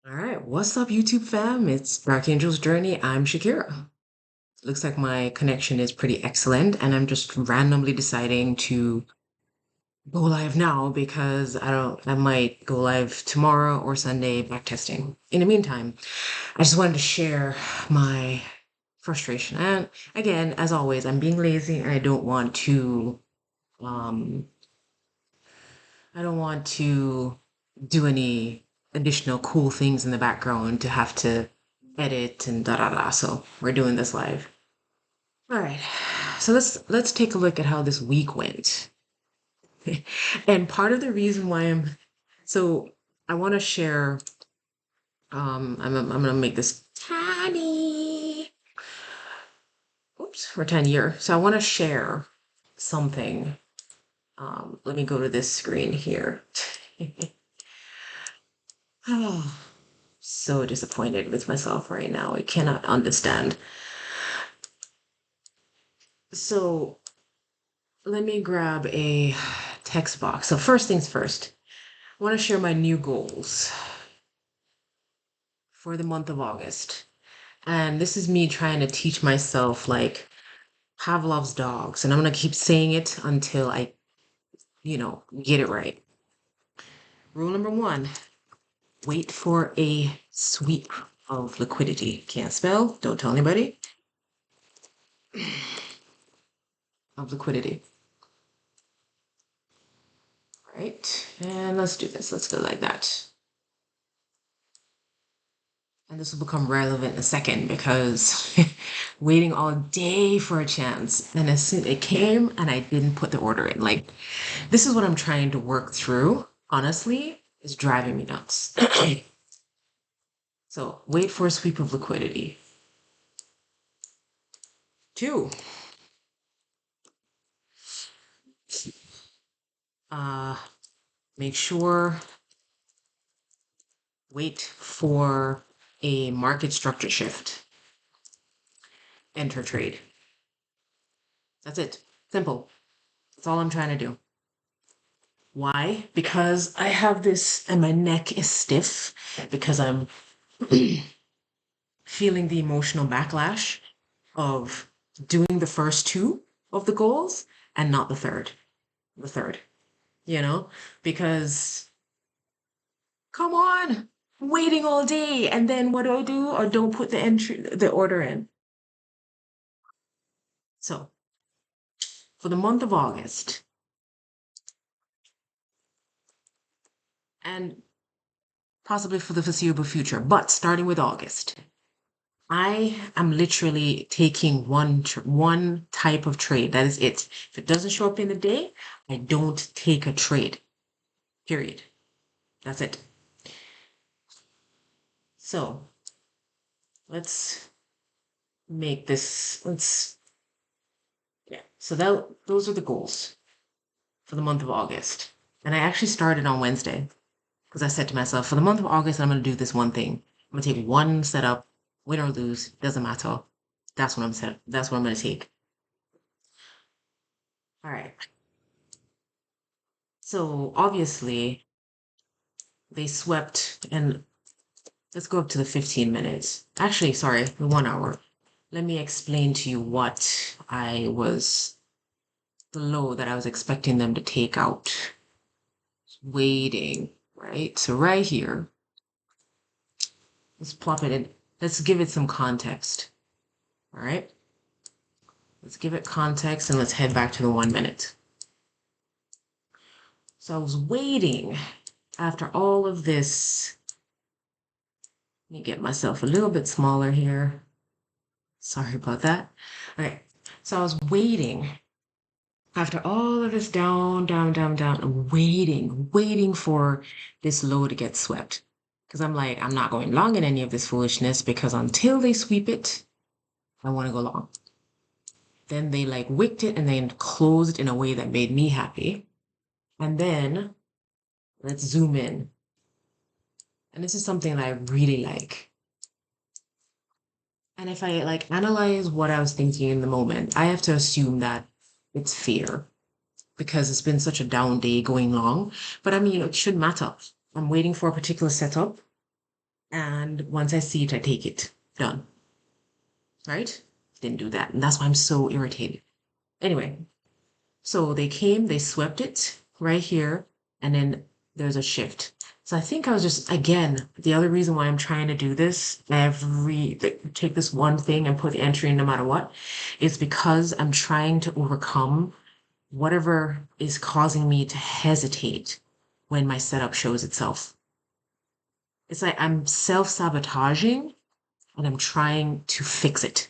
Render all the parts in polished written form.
All right, what's up, YouTube fam? It's Dark Angel's Journey. I'm Shakira. Looks like my connection is pretty excellent, and I'm just randomly deciding to go live now because I might go live tomorrow or Sunday back testing. In the meantime, I just wanted to share my frustration. And again, as always, I'm being lazy and um, I don't want to do any additional cool things in the background to have to edit and da da da. So we're doing this live. All right. So let's take a look at how this week went. And part of the reason why so I want to share I'm gonna make this tiny oops, we're tinier. So I want to share something. Let me go to this screen here. Oh, so disappointed with myself right now. I cannot understand. So let me grab a text box. So first things first, I want to share my new goals for the month of August. And this is me trying to teach myself like Pavlov's dogs. And I'm going to keep saying it until I get it right. Rule number one, wait for a sweep of liquidity. Can't spell, don't tell anybody. Of liquidity. Right, and let's do this. Let's go like that. And this will become relevant in a second because waiting all day for a chance. And as soon it came and I didn't put the order in. Like, this is what I'm trying to work through, honestly, is driving me nuts. So wait for a sweep of liquidity. Two, uh, make sure, wait for a market structure shift. Enter trade. That's it. Simple. That's all I'm trying to do. Why? Because I have this, and my neck is stiff because I'm feeling the emotional backlash of doing the first two of the goals and not the third, you know, because come on, waiting all day. And then what do I do? Or don't put the order in. So for the month of August, and possibly for the foreseeable future, but starting with August, I am literally taking one type of trade. That is it. If it doesn't show up in the day, I don't take a trade. Period. That's it. So let's make this. Let's yeah. So those are the goals for the month of August. And I actually started on Wednesday because I said to myself, for the month of August, I'm going to do this one thing. I'm going to take one setup, win or lose, doesn't matter. That's what I'm set. That's what I'm going to take. All right. So obviously they swept, and let's go up to the 15 minutes. Actually, sorry, the 1 hour. Let me explain to you what the low that I was expecting them to take out. Waiting, right? So right here, let's plop it in. Let's give it some context. All right. Let's give it context and let's head back to the 1 minute. So I was waiting after all of this. Let me get myself a little bit smaller here. Sorry about that. All right. So I was waiting after all of this down, down, down, down, waiting for this low to get swept. Because I'm like, I'm not going long in any of this foolishness because until they sweep it, I want to go long. Then they like wicked it and then closed in a way that made me happy. And then let's zoom in. And this is something that I really like. And if I like analyze what I was thinking in the moment, I have to assume that it's fear because it's been such a down day going long. But I mean, it shouldn't matter. I'm waiting for a particular setup. And once I see it, I take it. Done. Right? Didn't do that. And that's why I'm so irritated. Anyway, so they came, they swept it right here, and then there's a shift. So I think I was just, again, the other reason why I'm trying to do this take this one thing and put the entry in no matter what, is because I'm trying to overcome whatever is causing me to hesitate when my setup shows itself. It's like I'm self-sabotaging and I'm trying to fix it,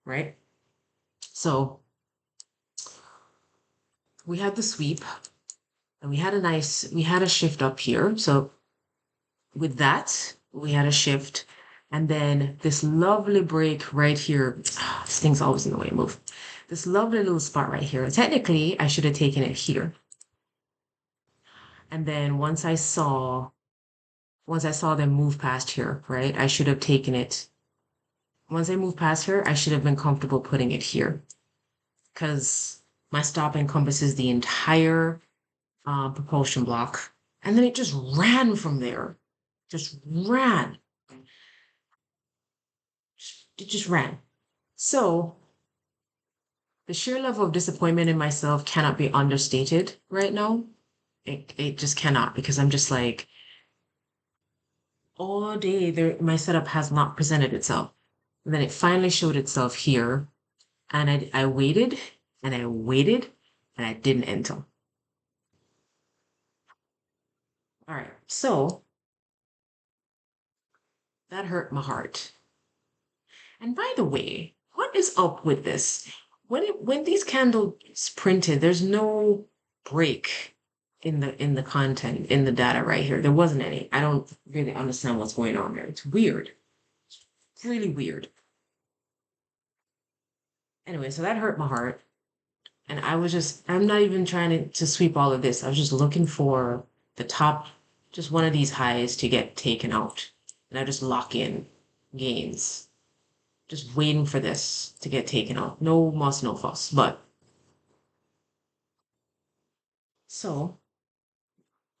right? So we had the sweep and we had a shift up here. So with that, we had a shift. And then this lovely break right here. This thing's always in the way. Move. This lovely little spot right here. Technically, I should have taken it here. And then once I saw them move past here, right? I should have taken it. Once I moved past here, I should have been comfortable putting it here because my stop encompasses the entire propulsion block. And then it just ran from there. Just ran. It just ran. So the sheer level of disappointment in myself cannot be understated right now. It just cannot because I'm just like, all day there, my setup has not presented itself. And then it finally showed itself here. And I waited and I waited and I didn't enter. All right. So that hurt my heart. And by the way, what is up with this? When these candles printed, there's no break in the content in the data right here. There wasn't any. I don't really understand what's going on there. It's weird. It's really weird. Anyway, so that hurt my heart. And I'm not even trying to sweep all of this. I was just looking for the top, just one of these highs to get taken out. And I just lock in gains. Just waiting for this to get taken out. No muss, no fuss. But so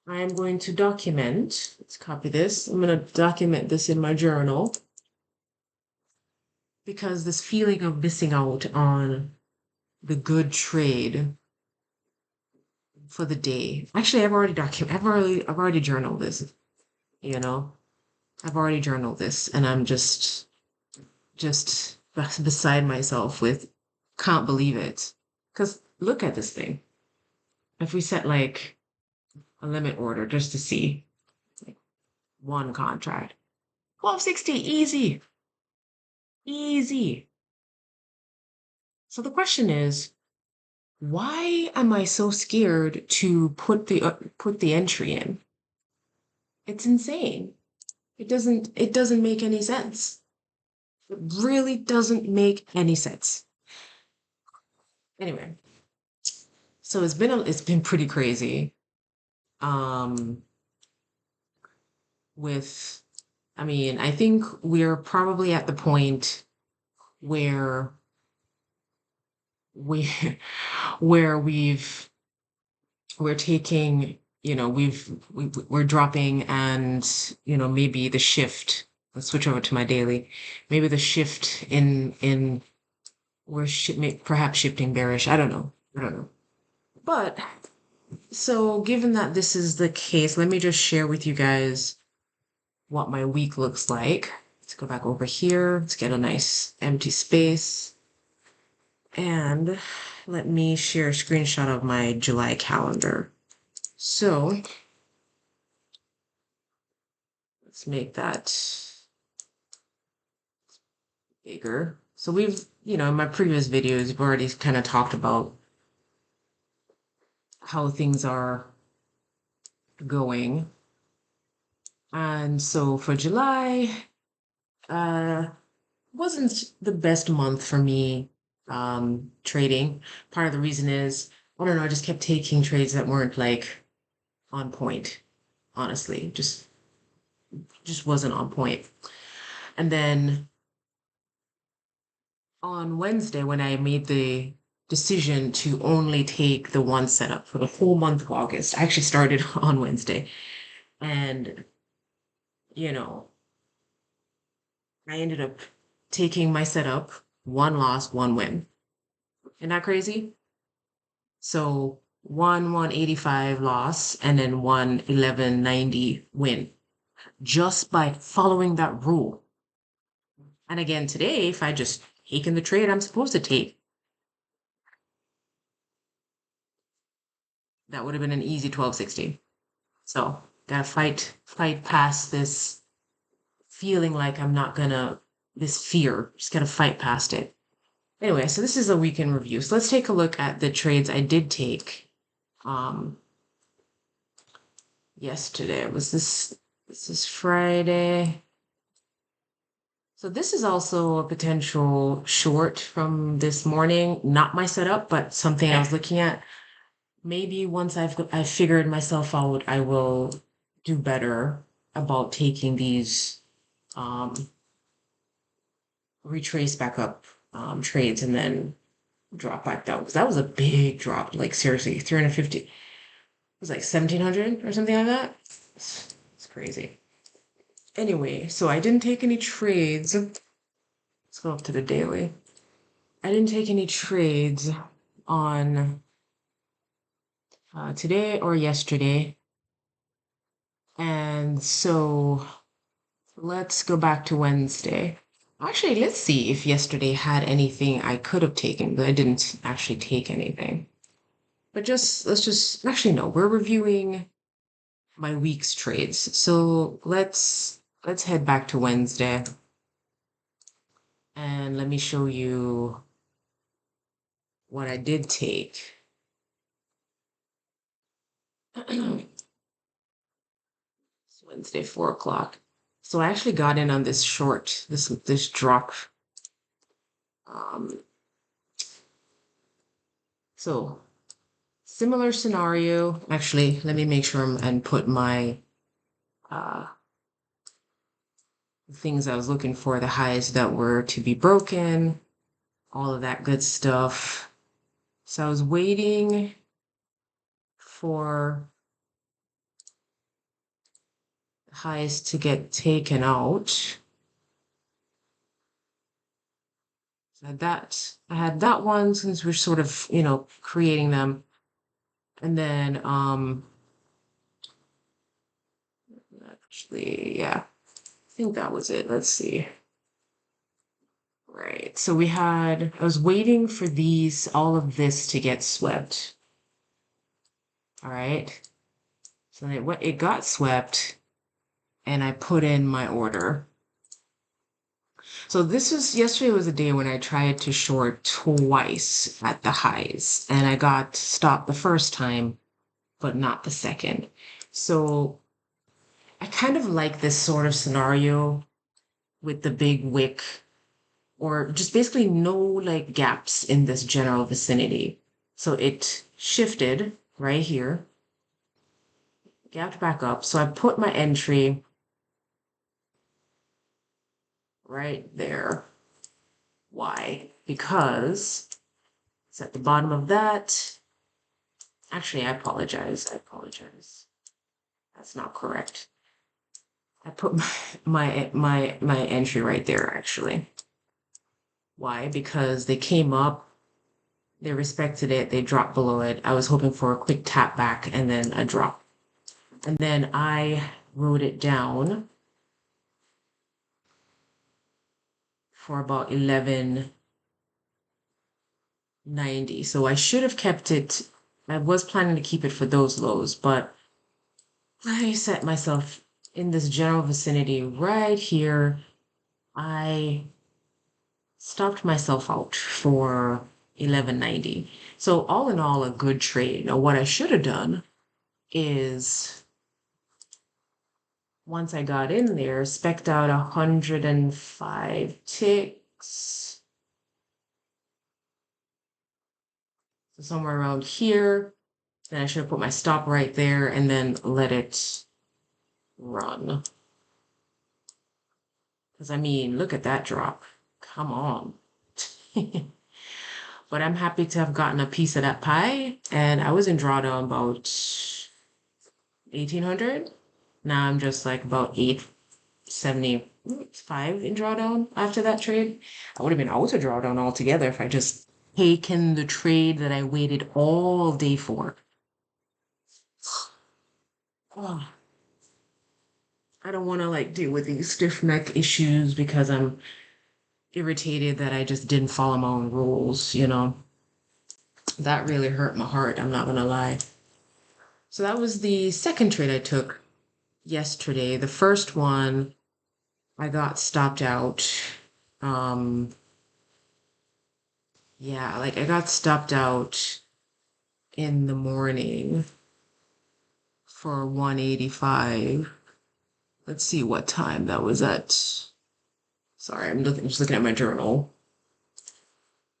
I am going to document. Let's copy this. I'm going to document this in my journal because this feeling of missing out on the good trade for the day. Actually, I've already journaled this, you know. I've already journaled this and I'm just beside myself with can't believe it. Cuz look at this thing. If we set like a limit order just to see like one contract. 1260 easy. Easy. So the question is, why am I so scared to put the entry in? It's insane. It doesn't make any sense. It really doesn't make any sense. Anyway, so it's been pretty crazy. Um with I mean, I think we're probably at the point where we where we're taking, you know, we're dropping and, you know, maybe the shift, let's switch over to my daily. Maybe the shift in perhaps shifting bearish. I don't know. I don't know. But so given that this is the case, let me just share with you guys what my week looks like. Let's go back over here. Let's get a nice empty space. And let me share a screenshot of my July calendar. So let's make that bigger. So we've, you know, in my previous videos, we've already kind of talked about how things are going. And so for July, wasn't the best month for me trading. Part of the reason is, I don't know, I just kept taking trades that weren't like on point, honestly. Just wasn't on point. And then on Wednesday, when I made the decision to only take the one setup for the whole month of August, I actually started on Wednesday. And, you know, I ended up taking my setup, one loss, one win. Isn't that crazy? So one 185 loss and then one 1190 win just by following that rule. And again, today, if I just taken the trade I'm supposed to take, that would have been an easy 1260. So gotta fight past this feeling like I'm not gonna, this fear, just gotta fight past it. Anyway, so this is a weekend review. So let's take a look at the trades I did take um yesterday. This is Friday. So this is also a potential short from this morning. Not my setup, but something I was looking at. Maybe once I've figured myself out, I will do better about taking these retrace back up trades and then drop back down. Because that was a big drop. Like seriously, 350. It was like 1700 or something like that. It's crazy. Anyway, so I didn't take any trades. Let's go up to the daily. I didn't take any trades on today or yesterday. And so let's go back to Wednesday. Actually, let's see if yesterday had anything I could have taken, but I didn't actually take anything. But let's just actually no, we're reviewing my week's trades. So let's head back to Wednesday and let me show you what I did take. It's Wednesday, 4 o'clock. So I actually got in on this short, this drop. Um, so similar scenario. Actually, let me make sure and put my uh, things I was looking for, the highs that were to be broken, all of that good stuff. So I was waiting for highs to get taken out. So I had that one since we're sort of, creating them. And then actually, yeah, I think that was it. Let's see. Right. So I was waiting for all of this to get swept. All right. So it got swept and I put in my order. So yesterday was a day when I tried to short twice at the highs and I got stopped the first time, but not the second. So I kind of like this sort of scenario with the big wick or just basically no like gaps in this general vicinity. So it shifted right here, gapped back up. So I put my entry right there. Why? Because it's at the bottom of that. Actually, I apologize. That's not correct. I put my entry right there actually. Why? Because they came up, they respected it, they dropped below it. I was hoping for a quick tap back and then a drop. And then I wrote it down for about 1190. So I should have kept it. I was planning to keep it for those lows, but I set myself in this general vicinity right here. I stopped myself out for 1190. So all in all, a good trade. Now, what I should have done is once I got in there, spec'd out 105 ticks. So somewhere around here. Then I should have put my stop right there and then let it run. Because I mean, look at that drop. Come on. But I'm happy to have gotten a piece of that pie. And I was in drawdown about 1800. Now I'm just like about 870 5 in drawdown after that trade. I would have been out of drawdown altogether if I just taken the trade that I waited all day for. Oh, I don't want to like deal with these stiff neck issues because I'm irritated that I just didn't follow my own rules, you know. That really hurt my heart, I'm not gonna lie. So that was the second trade I took yesterday. The first one, I got stopped out. Um, yeah, like I got stopped out in the morning for 185. Let's see what time that was at. Sorry, just looking at my journal.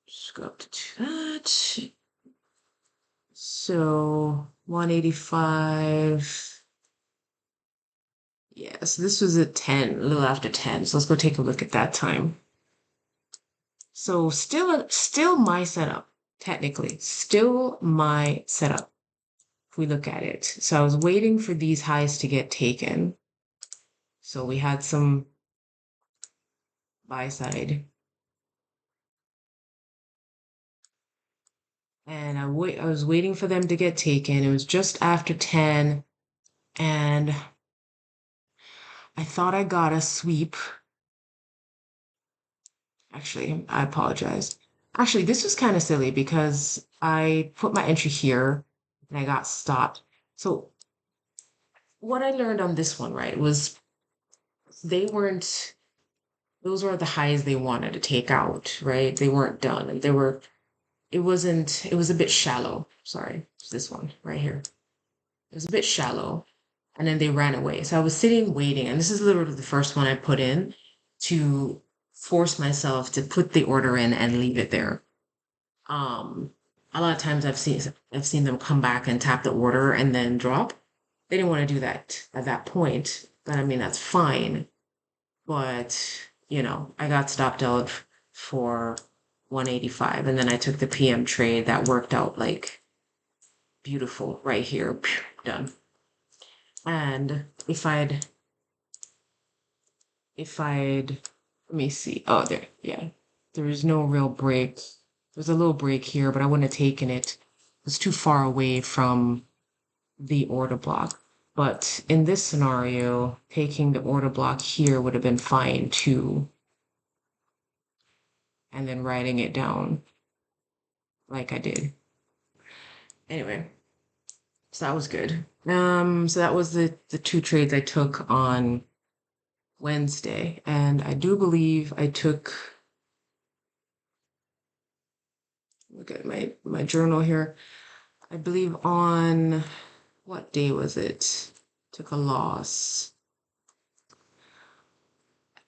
Just go up to that. So 185. Yeah, so this was at 10, a little after 10. So let's go take a look at that time. So still my setup, technically. Still my setup, if we look at it. So I was waiting for these highs to get taken. So we had some buy side. And I was waiting for them to get taken. It was just after 10, and I thought I got a sweep. Actually, I apologize. Actually, this was kind of silly because I put my entry here and I got stopped. So what I learned on this one, right, was they weren't, those were the highs they wanted to take out, right? They weren't done. And it was a bit shallow. Sorry, it's this one right here. It was a bit shallow. And then they ran away. So I was sitting waiting, and this is literally the first one I put in to force myself to put the order in and leave it there. Um, a lot of times I've seen them come back and tap the order and then drop. They didn't want to do that at that point, but I mean that's fine. But I got stopped out for 185, and then I took the PM trade that worked out like beautiful right here. Done. And if I'd let me see. Oh, there, yeah. There is no real break. There's a little break here, but I wouldn't have taken it. It's too far away from the order block. But in this scenario, taking the order block here would have been fine too. And then writing it down like I did. Anyway, so that was good. So that was the two trades I took on Wednesday. And I do believe I took, look at my journal here. I believe on, what day was it? Took a loss.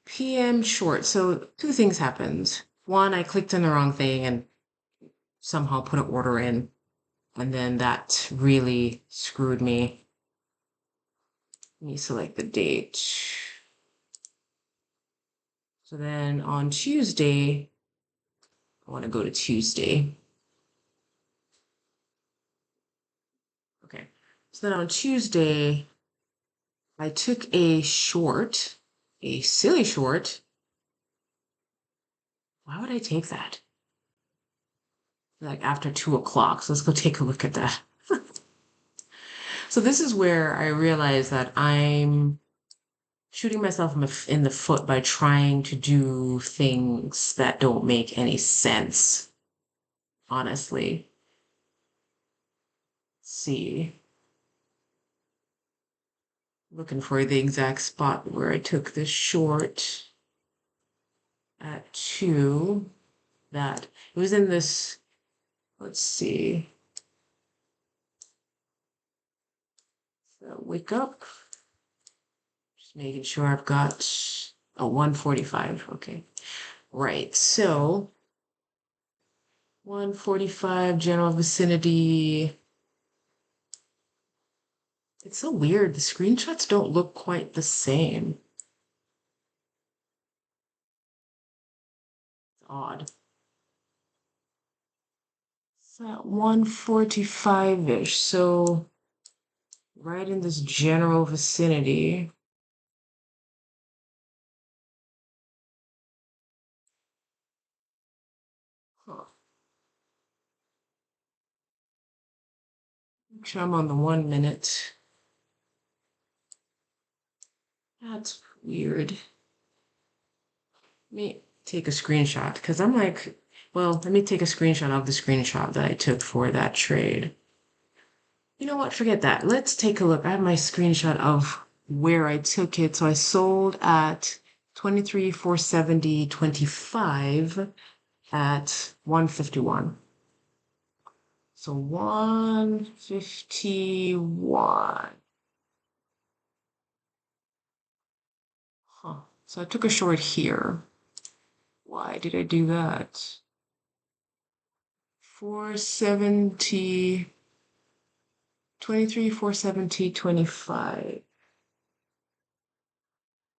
PM short. So two things happened. One, I clicked on the wrong thing and somehow put an order in. And then that really screwed me. Let me select the date. So then on Tuesday, I want to go to Tuesday. Okay. So then on Tuesday, I took a short, a silly short. Why would I take that? Like after 2 o'clock. So let's go take a look at that. So this is where I realize that I'm shooting myself in the foot by trying to do things that don't make any sense, honestly. Let's see. Looking for the exact spot where I took this short at 2. That it was in this, let's see. So wake up. Just making sure I've got a 145. Okay. Right. So 145 general vicinity. It's so weird. The screenshots don't look quite the same. It's odd. It's at 145-ish. So right in this general vicinity. Make sure I'm on the 1 minute. That's weird. Let me take a screenshot because I'm like, well, let me take a screenshot of the screenshot that I took for that trade. You know what? Forget that. Let's take a look. I have my screenshot of where I took it. So I sold at 23,470.25 at 151. So 151. Huh. So I took a short here. Why did I do that? 470, 23, 470, 25.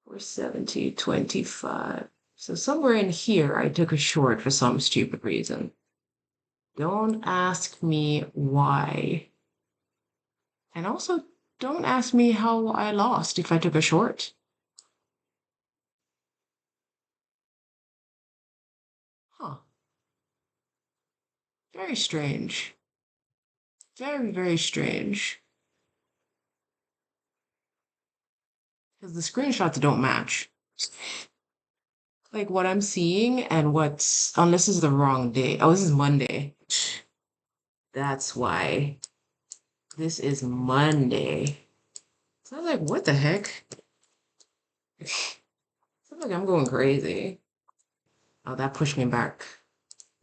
470, 25. So somewhere in here, I took a short for some stupid reason. Don't ask me why. And also, don't ask me how I lost if I took a short. Huh. Very strange. Very, very strange. Because the screenshots don't match. Like what I'm seeing and what's, unless this is the wrong day. Oh, this is Monday. That's why. This is Monday. So I was like, what the heck? I feel like I'm going crazy. Oh, that pushed me back.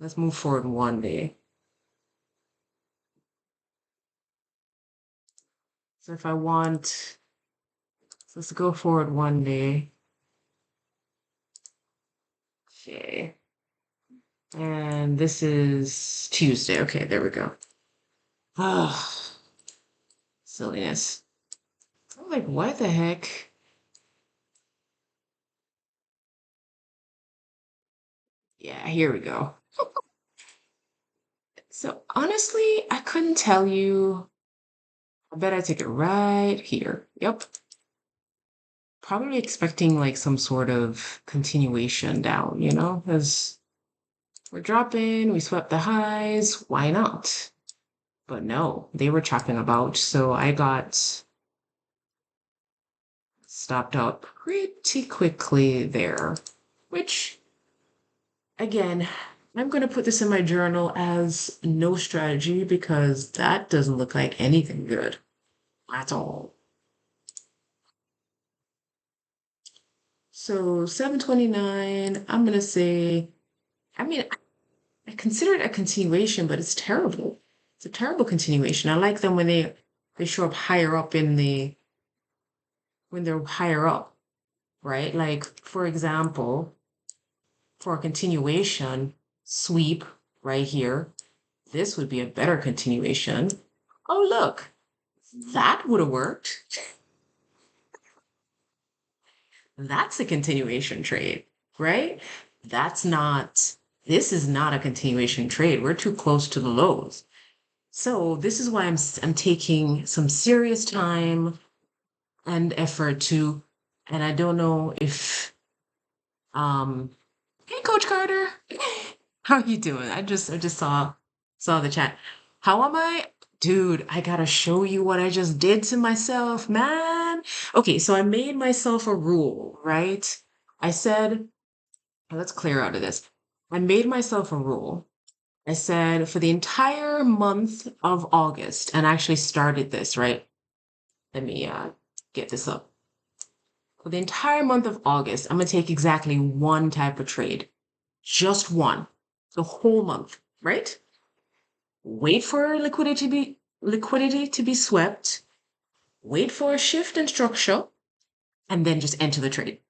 Let's move forward 1 day. So if I want, so let's go forward 1 day. Okay. And this is Tuesday. Okay, there we go. Ah, silliness. I'm like, what the heck? Yeah, here we go. So honestly, I couldn't tell you. I bet I took it right here. Yep. Probably expecting like some sort of continuation down, because we're dropping, we swept the highs. Why not? But no, they were chopping about. So I got stopped up pretty quickly there, which again, I'm going to put this in my journal as no strategy because that doesn't look like anything good at all. So 729, I'm going to say, I mean, I consider it a continuation, but it's terrible. It's a terrible continuation. I like them when they show up higher up when they're higher up, right? Like, for example, for a continuation sweep right here, this would be a better continuation. Oh, look, that would have worked. That's a continuation trade, right? That's not, this is not a continuation trade. We're too close to the lows. So this is why I'm taking some serious time and effort to, and I don't know if, hey, Coach Carter, how are you doing? I just saw the chat. How am I? Dude, I gotta show you what I just did to myself, man. Okay, so I made myself a rule, right? I said, let's clear out of this. I made myself a rule. I said for the entire month of August, and I actually started this, right? Let me get this up. For the entire month of August, I'm gonna take exactly one type of trade. Just one. The whole month, right? Wait for liquidity to be swept, wait for a shift in structure, and then just enter the trade.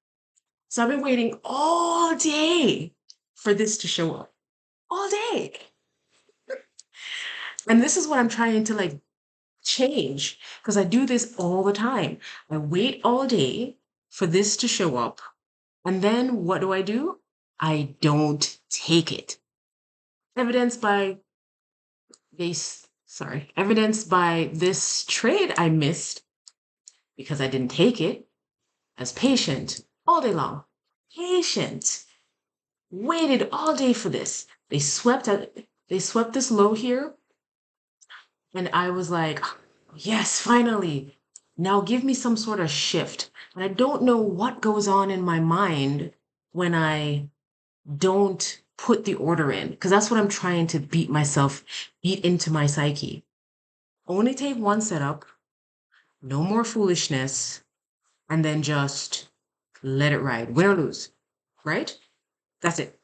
So I've been waiting all day for this to show up. All day. And this is what I'm trying to like change because I do this all the time. I wait all day for this to show up. And then what do? I don't take it. Evidenced by this trade I missed because I didn't take it as patient all day long. Patient. Waited all day for this. They swept this low here. And I was like, yes, finally. Now give me some sort of shift. And I don't know what goes on in my mind when I don't put the order in, because that's what I'm trying to beat into my psyche. Only take one setup, no more foolishness, and then just let it ride, win or lose, right? That's it.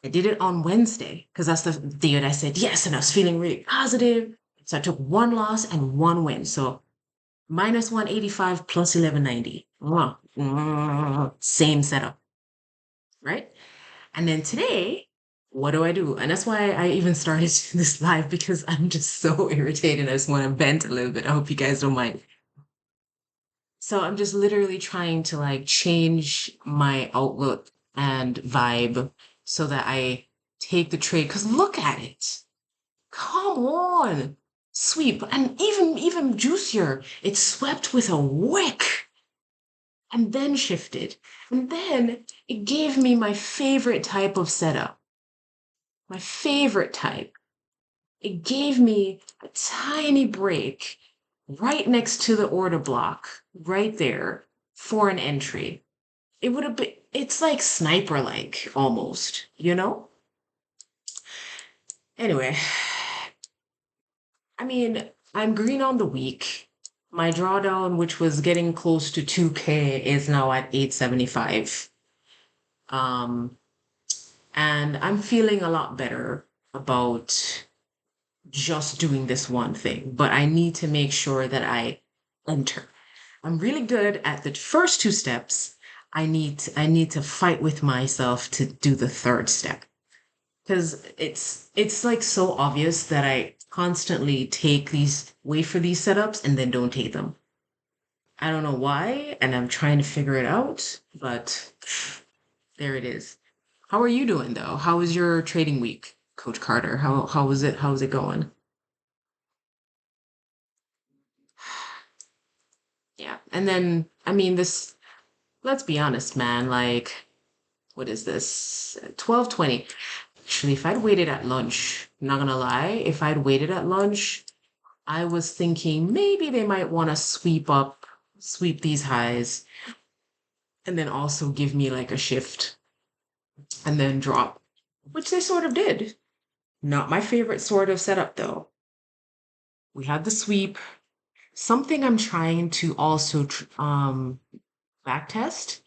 I did it on Wednesday because that's the day that I said yes, and I was feeling really positive. So I took one loss and one win. So minus 185 plus 1190. Same setup, right? And then today, what do I do? And that's why I even started this live because I'm just so irritated. I just want to vent a little bit. I hope you guys don't mind. So I'm just literally trying to like change my outlook and vibe so that I take the trade. Because look at it. Come on. Sweep. And even juicier. It swept with a wick and then shifted. And then it gave me my favorite type of setup. My favorite type. It gave me a tiny break right next to the order block, right there for an entry. It would have been, it's like sniper like almost, you know? Anyway, I mean, I'm green on the week. My drawdown, which was getting close to 2K, is now at 875. Um, and I'm feeling a lot better about just doing this one thing, but I need to make sure that I enter. I'm really good at the first two steps. I need to fight with myself to do the third step because it's like so obvious that I constantly wait for these setups and then don't take them. I don't know why, and I'm trying to figure it out, but there it is. How are you doing though? How was your trading week, Coach Carter? How was it? How's it going? Yeah. And then, I mean, let's be honest, man, like, what is this? 12:20. Actually, if I'd waited at lunch, not gonna lie, if I'd waited at lunch, I was thinking maybe they might want to sweep these highs, and then also give me like a shift and then drop, which they sort of did. Not my favorite sort of setup though. We had the sweep. Something I'm trying to also back test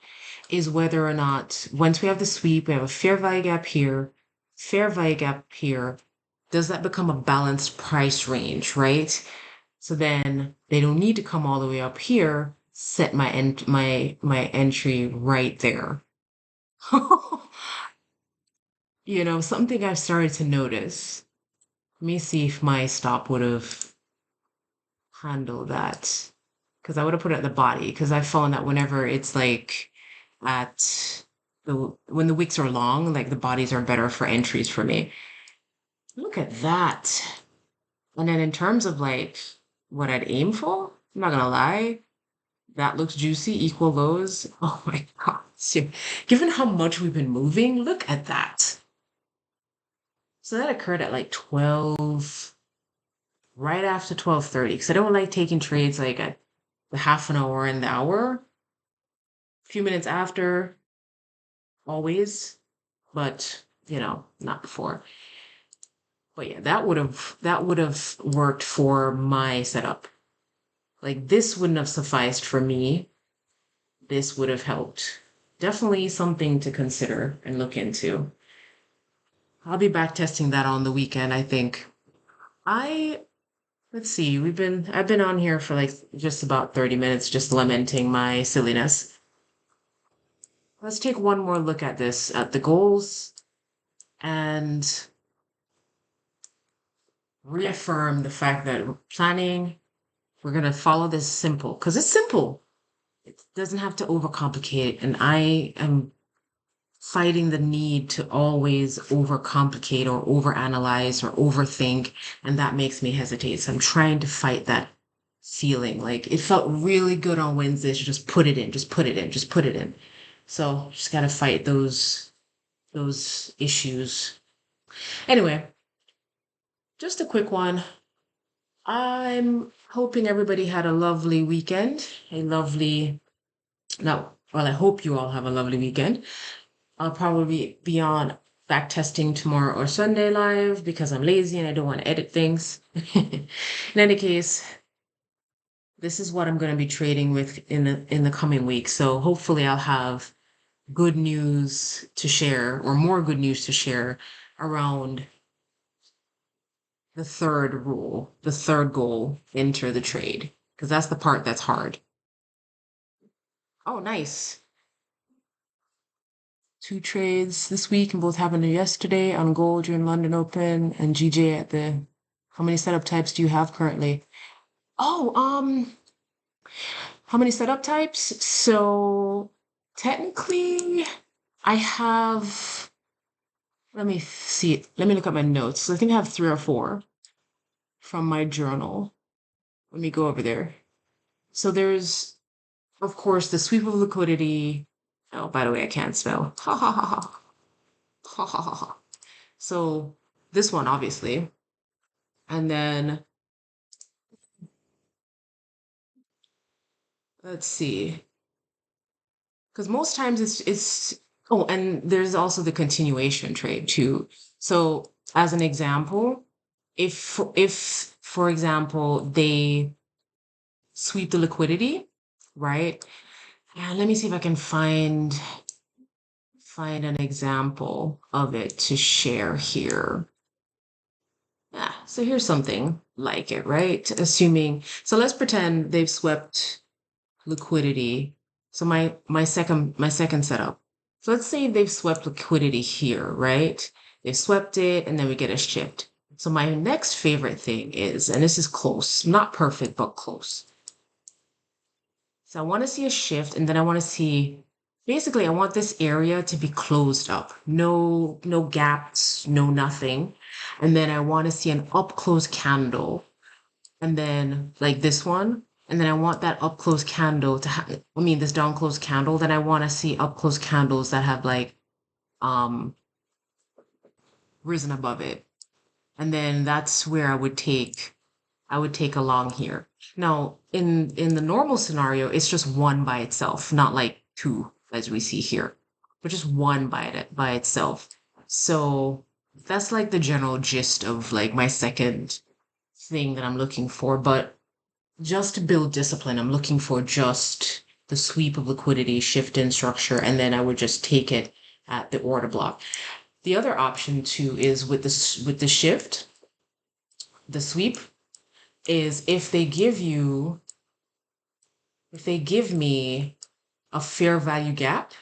is whether or not once we have the sweep, we have a fair value gap here, fair value gap here, does that become a balanced price range, right? So then they don't need to come all the way up here, set my entry right there. Something I've started to notice. Let me see if my stop would have handled that. Because I would have put it at the body. Because I found that whenever it's like at when the wicks are long, like the bodies are better for entries for me. Look at that. And then in terms of like what I'd aim for, I'm not gonna lie, that looks juicy, equal lows. Oh my God. So, given how much we've been moving, look at that. So that occurred at like 12, right after 12:30. Because I don't like taking trades like at the half an hour and the hour. A few minutes after, always, but not before. But yeah, that would have worked for my setup. Like this wouldn't have sufficed for me. This would have helped. Definitely something to consider and look into. I'll be back testing that on the weekend, I think. I let's see, I've been on here for like just about 30 minutes just lamenting my silliness. Let's take one more look at this, at the goals, and reaffirm the fact that we're going to follow this simple because it's simple. It doesn't have to overcomplicate it. And I am fighting the need to always overcomplicate or overanalyze or overthink. And that makes me hesitate. So I'm trying to fight that feeling. Like it felt really good on Wednesdays to just put it in, just put it in, just put it in. So just got to fight those issues. Anyway, just a quick one. I'm hoping everybody had a lovely weekend. A lovely, no, well, I hope you all have a lovely weekend. I'll probably be on back testing tomorrow or Sunday live because I'm lazy and I don't want to edit things. In any case, this is what I'm going to be trading with in the coming week. So hopefully I'll have good news to share or more good news to share around the third rule, the third goal, enter the trade, because that's the part that's hard. Oh, nice. Two trades this week and both happened yesterday on gold during London Open and GJ at the. How many setup types do you have currently? Oh, how many setup types? So technically, I have. Let me see. Let me look at my notes. So I think I have three or four from my journal. Let me go over there. So there's, of course, the sweep of liquidity. Oh, by the way, I can't spell. Ha ha ha ha. Ha ha ha ha. So this one, obviously. And then let's see. Because most times it's oh, and there's also the continuation trade too. So as an example, if for example they sweep the liquidity, right? And let me see if I can find an example of it to share here. So here's something like it, right? Assuming, so let's pretend they've swept liquidity. So my second setup. So let's say they've swept liquidity here, right? They swept it and then we get a shift. So my next favorite thing is, and this is close, not perfect, but close. So I want to see a shift and then I want to see, basically I want this area to be closed up. No gaps, no nothing. And then I want to see an up close candle and then like this one. And then I want that up close candle to have, I mean, this down close candle. Then I want to see up close candles that have like um risen above it. And then that's where I would take along here. Now, in the normal scenario, it's just one by itself, not like two as we see here, but just one by itself. So that's like the general gist of like my second thing that I'm looking for. But just to build discipline, I'm looking for just the sweep of liquidity, shift in structure, and then I would just take it at the order block. The other option too is with the shift, the sweep is if they give me a fair value gap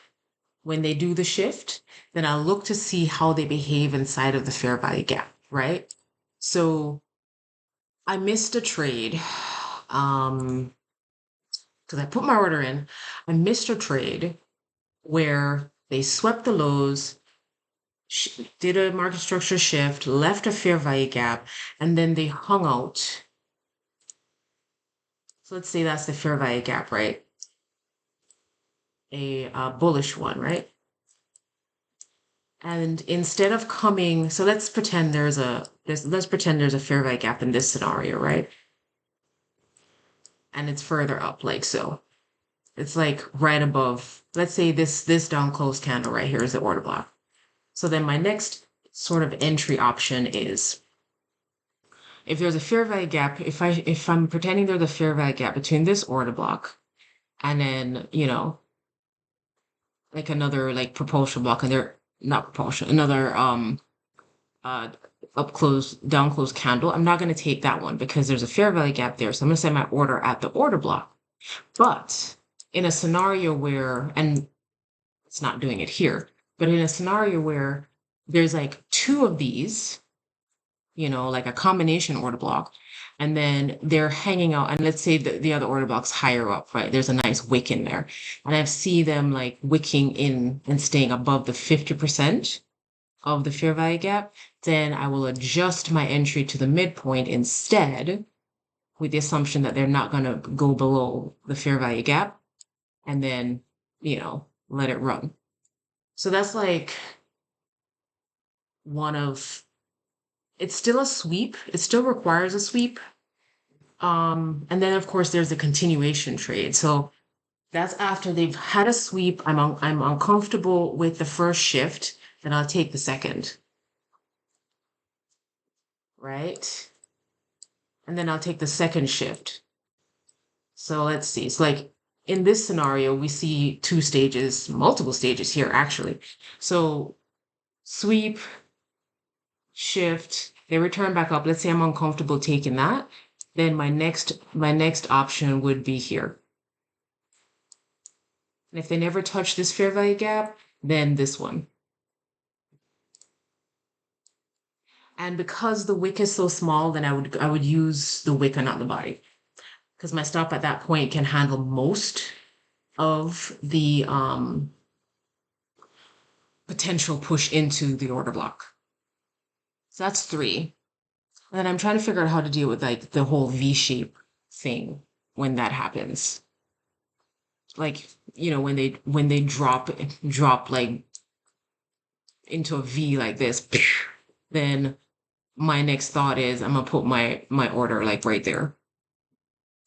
when they do the shift, then I'll look to see how they behave inside of the fair value gap, right? So I missed a trade. Because I put my order in, I missed a trade where they swept the lows, did a market structure shift, left a fair value gap, and then they hung out. So let's say that's the fair value gap, right? A bullish one, right? And instead of coming, so let's pretend let's pretend there's a fair value gap in this scenario, right? And it's further up, like so. It's like right above, let's say this down close candle right here is the order block. So then my next sort of entry option is if there's a fair value gap, if I'm pretending there's a fair value gap between this order block and then, like another like propulsion block and they're not propulsion, another uh up close, down close candle, I'm not going to take that one because there's a fair value gap there. So I'm going to set my order at the order block. But in a scenario where, and it's not doing it here, but in a scenario where there's like two of these, like a combination order block, and then they're hanging out, and let's say the other order block's higher up, right? There's a nice wick in there. And I see them like wicking in and staying above the 50% of the fair value gap, then I will adjust my entry to the midpoint instead with the assumption that they're not going to go below the fair value gap and then, let it run. So that's like one of, it's still a sweep. It still requires a sweep, And then of course there's a continuation trade. So that's after they've had a sweep. I'm uncomfortable with the first shift, then I'll take the second, right? And then I'll take the second shift. So let's see. It's like in this scenario, we see two stages, multiple stages here actually. So sweep, shift, they return back up. Let's say I'm uncomfortable taking that. Then my next option would be here. And if they never touch this fair value gap, then this one. And because the wick is so small, then I would use the wick and not the body. Because my stop at that point can handle most of the potential push into the order block. So that's three. And then I'm trying to figure out how to deal with like the whole V shape thing when that happens. Like, when they drop like into a V like this, then my next thought is I'm gonna put my order like right there.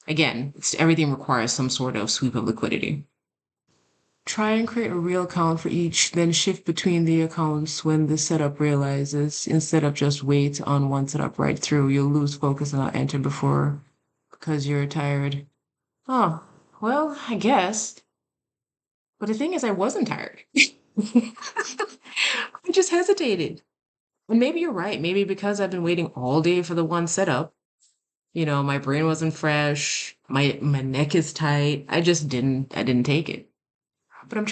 Again, everything requires some sort of sweep of liquidity. Try and create a real account for each, then shift between the accounts when the setup realizes, instead of just wait on one setup right through. You'll lose focus and not enter before because you're tired. Oh, well, I guess. But the thing is, I wasn't tired. I just hesitated. And maybe you're right. Maybe because I've been waiting all day for the one setup, my brain wasn't fresh, my neck is tight. I didn't take it. But I'm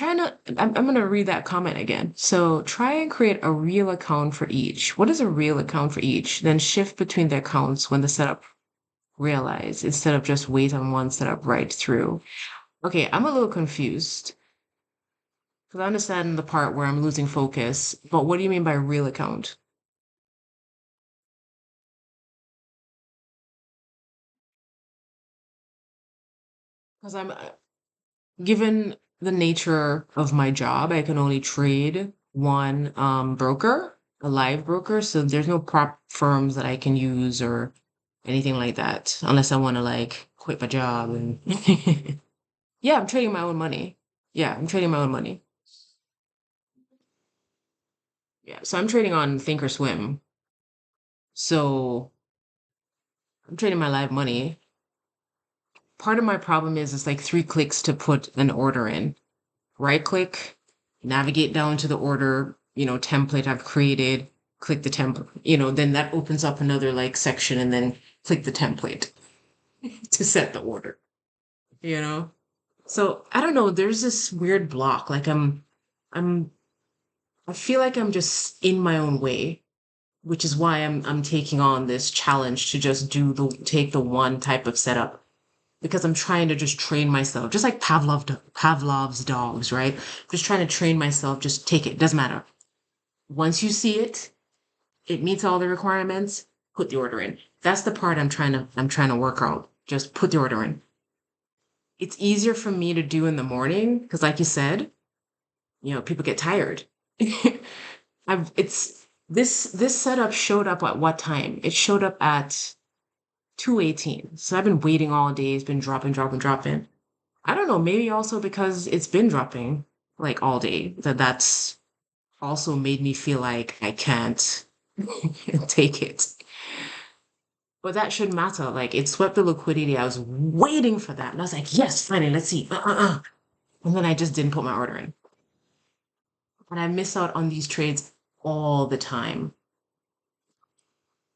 going to read that comment again. So try and create a real account for each. What is a real account for each? Then shift between the accounts when the setup realize, instead of just wait on one setup right through. Okay, I'm a little confused because I understand the part where I'm losing focus, but what do you mean by real account? Because given the nature of my job, I can only trade one broker, a live broker. So there's no prop firms that I can use or anything like that, unless I want to like quit my job and yeah, I'm trading my own money. Yeah, I'm trading my own money. Yeah, so I'm trading on Thinkorswim. So I'm trading my live money. Part of my problem is it's like 3 clicks to put an order in. Right click, navigate down to the order, template I've created, click the template, then that opens up another like section and then click the template to set the order, you know? So I don't know, there's this weird block. Like I'm, I feel like I'm just in my own way, which is why I'm taking on this challenge to just take the one type of setup because I'm trying to just train myself, just like Pavlov's dogs, right? Just trying to train myself, just take it, doesn't matter. Once you see it, it meets all the requirements, put the order in. That's the part I'm trying to work out. Just put the order in. It's easier for me to do in the morning because like you said, people get tired. It's this setup showed up at what time? It showed up at 2:18. So I've been waiting all day. It's been dropping, dropping, dropping. I don't know, maybe also because it's been dropping like all day, that's also made me feel like I can't take it. But that shouldn't matter. Like it swept the liquidity. I was waiting for that. And I was like, yes, finally, let's see. And then I just didn't put my order in. And I miss out on these trades all the time.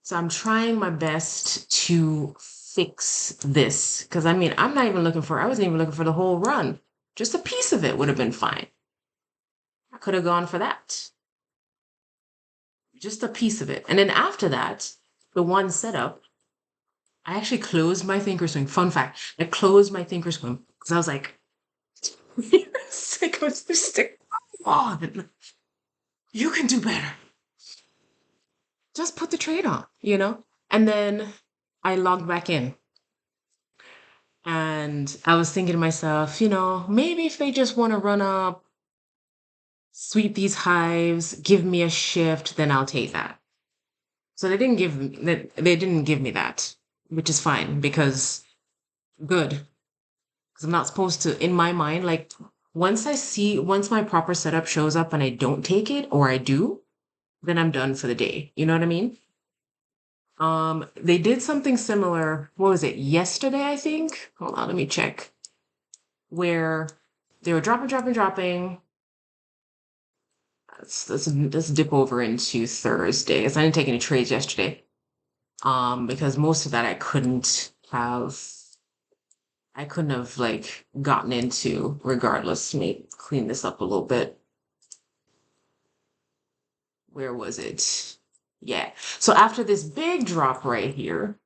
So I'm trying my best to fix this. Because I mean, I wasn't even looking for the whole run. Just a piece of it would have been fine. I could have gone for that. Just a piece of it. And then after that, the one setup, I actually closed my Thinkorswim. Fun fact, I closed my Thinkorswim because I was like, you're sick of this stick. Come on. You can do better. Just put the trade on. And then I logged back in. And I was thinking to myself, maybe if they just want to run up, sweep these hives, give me a shift, then I'll take that. So they didn't give me that. which is fine because good. Because I'm not supposed to, in my mind, like once my proper setup shows up and I don't take it or I do, then I'm done for the day. You know what I mean? They did something similar. What was it? Yesterday, I think. Hold on, let me check. Where they were dropping. Let's dip over into Thursday. 'Cause I didn't take any trades yesterday. Because most of that I couldn't have like gotten into regardless. Let me clean this up a little bit. Where was it? Yeah. So after this big drop right here,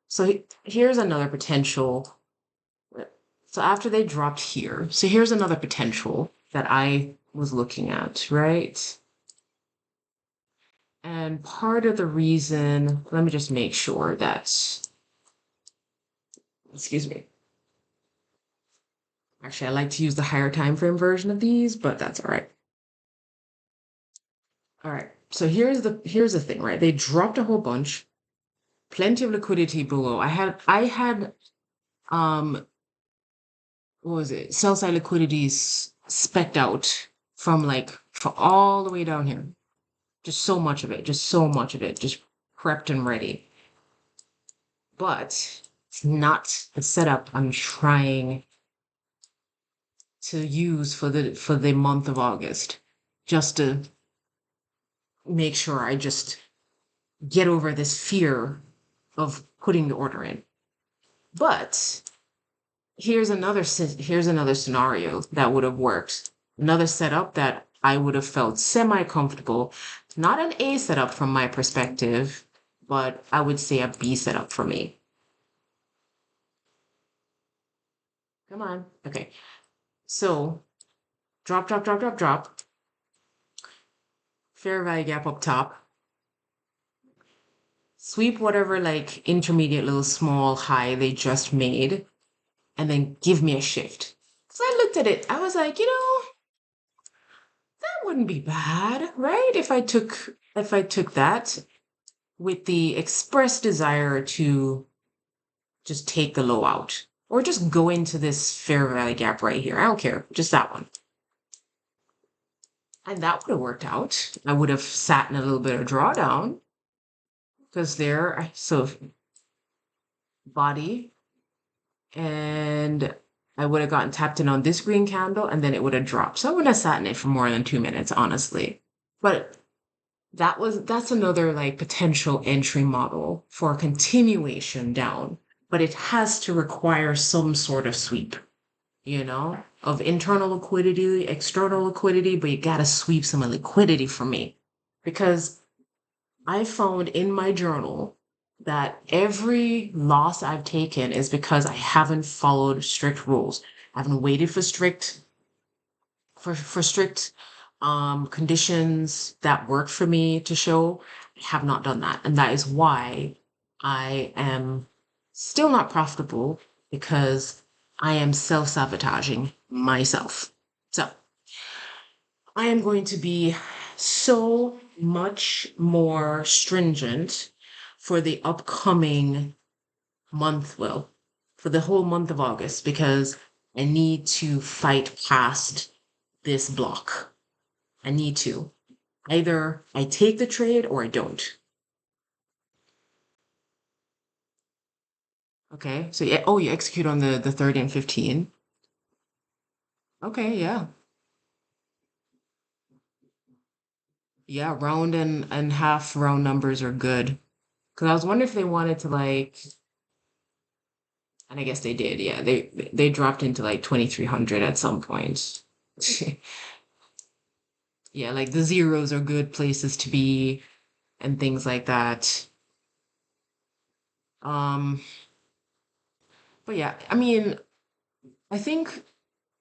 here's another potential. So after they dropped here, so here's another potential that I was looking at, right? And part of the reason, let me just make sure that, excuse me. Actually, I like to use the higher time frame version of these, but that's all right. All right. So here's the thing, right? They dropped a whole bunch, plenty of liquidity below. I had um what was it? Sell side liquidities specked out from all the way down here. Just so much of it, just prepped and ready. But it's not the setup I'm trying to use for the month of August. Just to make sure I just get over this fear of putting the order in. But here's another scenario that would have worked. Another setup that I would have felt semi-comfortable. Not an A setup from my perspective, but I would say a B setup for me. Come on. Okay. So drop. Fair value gap up top. Sweep whatever like intermediate little small high they just made, and then give me a shift. So I looked at it. I was like, that wouldn't be bad, right? If I took that with the express desire to just take the low out or just go into this fair value gap right here. I don't care, just that one. And that would have worked out. I would have sat in a little bit of drawdown because so body, and I would have gotten tapped in on this green candle and then it would have dropped. So I wouldn't have sat in it for more than 2 minutes, honestly. But that's another like potential entry model for a continuation down, but it has to require some sort of sweep, of internal liquidity, external liquidity, but you gotta sweep some liquidity for me. Because I found in my journal that every loss I've taken is because I haven't followed strict rules. I haven't waited for strict conditions that work for me to show. I have not done that. And that is why I am still not profitable, because I am self-sabotaging myself. So I am going to be so much more stringent for the upcoming month, well, for the whole month of August, because I need to fight past this block. I need to. Either I take the trade or I don't. Okay. So yeah, oh, you execute on the 30 and 15. Okay, yeah. Yeah, round and half round numbers are good. Because I was wondering if they wanted to like, and I guess they did. Yeah, they dropped into like 2300 at some point. Yeah, like the zeros are good places to be and things like that. Um, but yeah, I mean, I think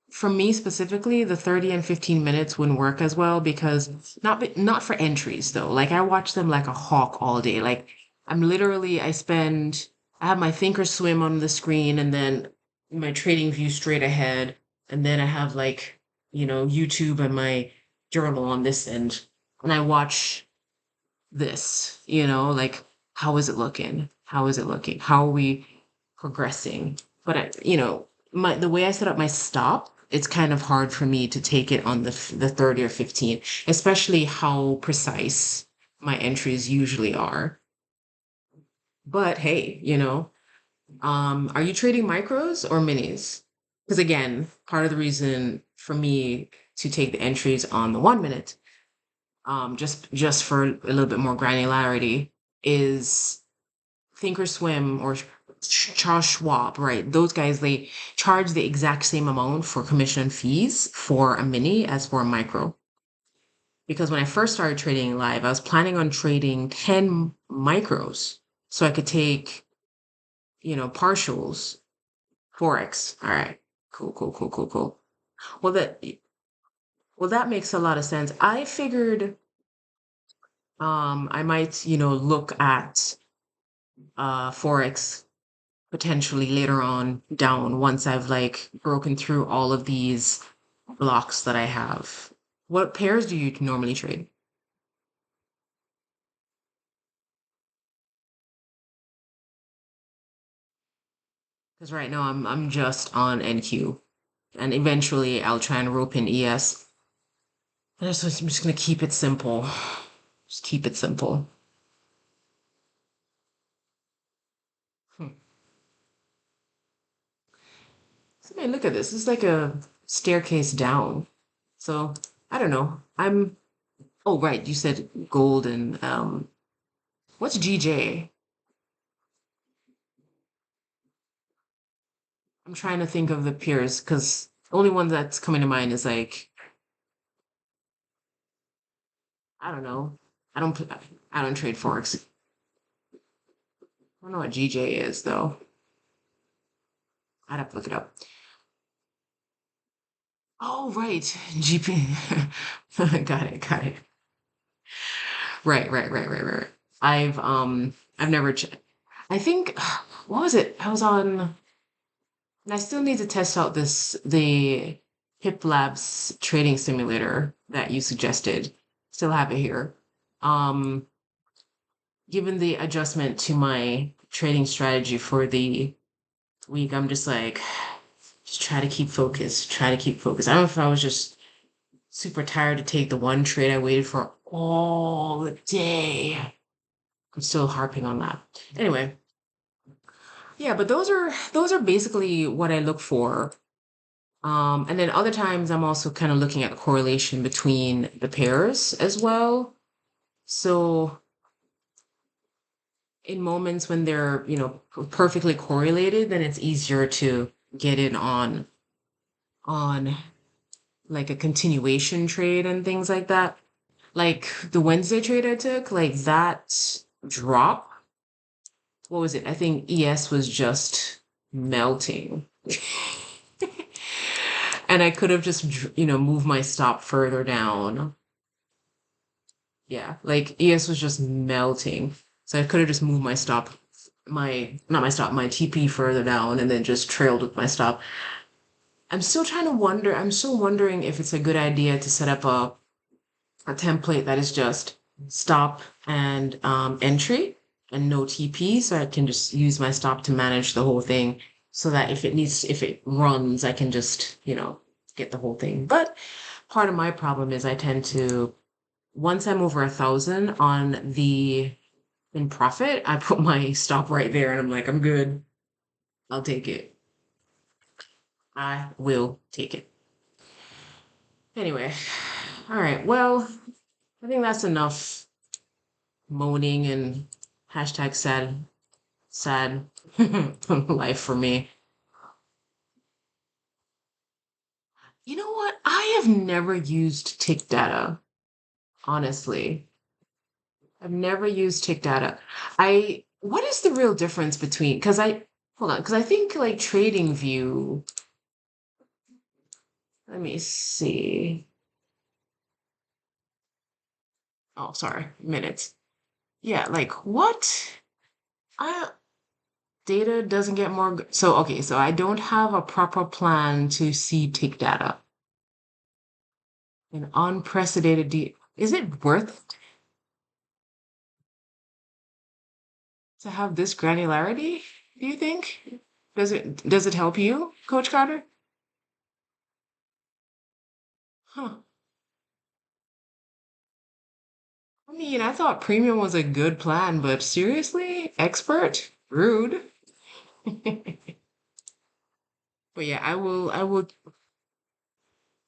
for me specifically, the 30 and 15 minutes wouldn't work as well, because not for entries though. Like I watch them like a hawk all day. Like I have my thinkorswim on the screen and then my trading view straight ahead, and then I have like, YouTube and my journal on this end, and I watch this, like how is it looking? How is it looking? How are we? progressing. But the way I set up my stop, it's kind of hard for me to take it on the 30 or 15, especially how precise my entries usually are. But hey, are you trading micros or minis? Because again, part of the reason for me to take the entries on the 1 minute, just for a little bit more granularity, is Thinkorswim or Charles Schwab, right? Those guys, they charge the exact same amount for commission fees for a mini as for a micro. Because when I first started trading live, I was planning on trading 10 micros so I could take, partials, Forex. All right. Cool, cool, cool, cool, cool. Well, that makes a lot of sense. I figured I might, look at Forex potentially later on down once I've like broken through all of these blocks that I have. What pairs do you normally trade? Because right now I'm just on NQ, and eventually I'll try and rope in ES. I'm just gonna keep it simple. Just keep it simple. Hmm. So man, look at this. It's like a staircase down. So I don't know. Oh right, you said gold and what's GJ? I'm trying to think of the peers because the only one that's coming to mind is like, I don't know. I don't I don't trade Forex. I don't know what GJ is though. I'd have to look it up. Oh right. GP. Got it, got it. Right, right, right, right, right. I've never I think what was it? I was on and I still need to test out the Hip Labs trading simulator that you suggested. Still have it here. Um Given the adjustment to my trading strategy for the week, I'm just like, just try to keep focused, try to keep focused. I don't know if I was just super tired to take the one trade I waited for all the day. I'm still harping on that. Anyway, yeah, but those are basically what I look for. And then other times I'm also kind of looking at the correlation between the pairs as well. So in moments when they're, perfectly correlated, then it's easier to get in on like a continuation trade and things like that. Like the Wednesday trade I took, like that drop, what was it? I think ES was just melting. And I could have just, moved my stop further down. Yeah, like ES was just melting. So I could have just moved my stop, not my stop, my TP further down and then just trailed with my stop. I'm still wondering if it's a good idea to set up a template that is just stop and entry and no TP, so I can just use my stop to manage the whole thing so that if it runs, I can just, get the whole thing. But part of my problem is I tend to, once I'm over 1,000 on the in profit, I put my stop right there and I'm like, I'm good. I'll take it. I will take it. Anyway, all right. Well, I think that's enough moaning and hashtag sad life for me. You know what? I have never used tick data, honestly. I've never used tick data. What is the real difference between, hold on, because I think like trading view, let me see. Oh, sorry, minutes. Yeah, like what? I data doesn't get more. So, okay, so I don't have a proper plan to see tick data. An unprecedented is it worth to have this granularity, do you think? Does it help you, Coach Carter? Huh. I mean, I thought premium was a good plan, but seriously, expert? Rude. But yeah, I will.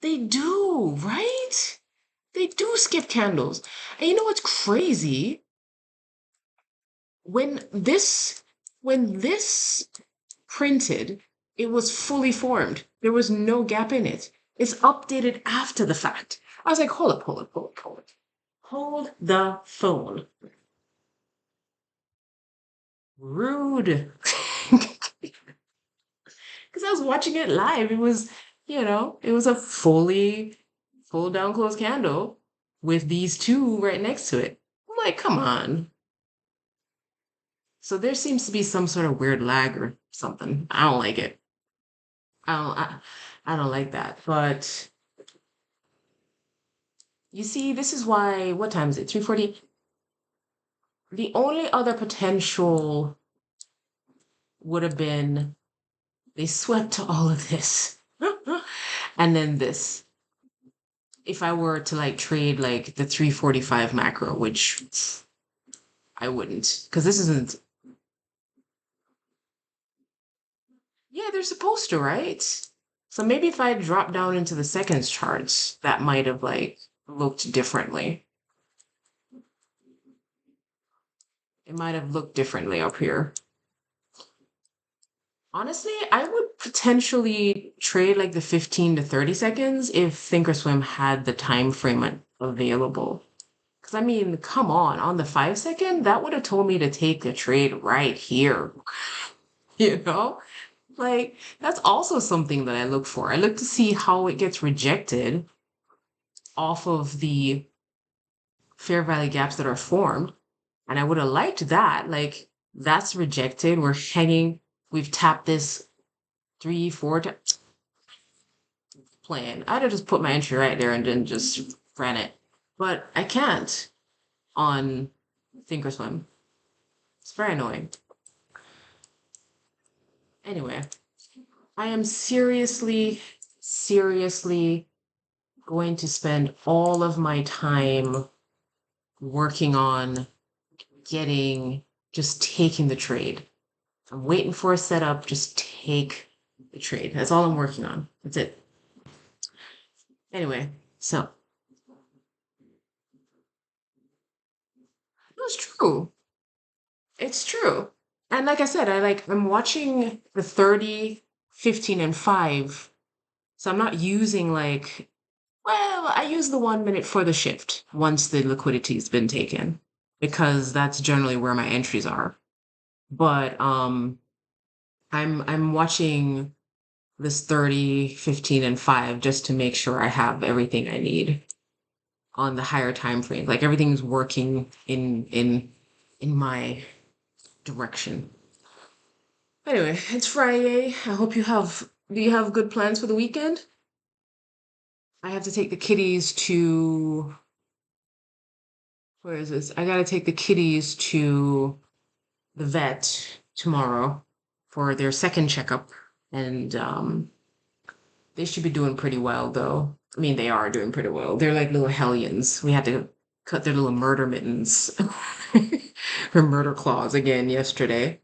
They do, right? They do skip candles. And you know what's crazy? When this when this printed, it was fully formed. There was no gap in it. It's updated after the fact. I was like, hold up, hold up, hold up, hold up. Hold the phone. Rude. Because I was watching it live. It was a fully full down closed candle with these two right next to it. I'm like, come on. So there seems to be some sort of weird lag or something. I don't like it. I don't like that. But you see, this is why, what time is it? 3:40. The only other potential would have been they swept all of this. And then this. If I were to like trade like the 345 macro, which I wouldn't, because this isn't, yeah, they're supposed to, right? So maybe if I dropped down into the seconds charts, that might have like looked differently. It might have looked differently up here. Honestly, I would potentially trade like the 15 to 30 seconds if Thinkorswim had the time frame available. Because I mean, come on the 5 second, that would have told me to take a trade right here. You know? Like, that's also something that I look for. I look to see how it gets rejected off of the fair value gaps that are formed. And I would have liked that. Like, that's rejected. We're hanging. We've tapped this three, four times. Plan. I'd have just put my entry right there and then just ran it. But I can't on Thinkorswim. It's very annoying. Anyway, I am seriously, seriously going to spend all of my time working on just taking the trade. I'm waiting for a setup, just take the trade. That's all I'm working on. That's it. Anyway, so it's true. It's true. And like I said, I'm watching the 30, 15, and 5. So I'm not using I use the 1 minute for the shift once the liquidity's been taken, because that's generally where my entries are. But I'm watching this 30, 15, and 5 just to make sure I have everything I need on the higher time frame. Like everything's working in my direction. Anyway, it's Friday. I hope do you have good plans for the weekend? I have to take the kitties to, where is this? I gotta take the kitties to the vet tomorrow for their second checkup. And they should be doing pretty well, though. I mean, they are doing pretty well. They're like little hellions. We had to cut their little murder mittens or murder claws again yesterday.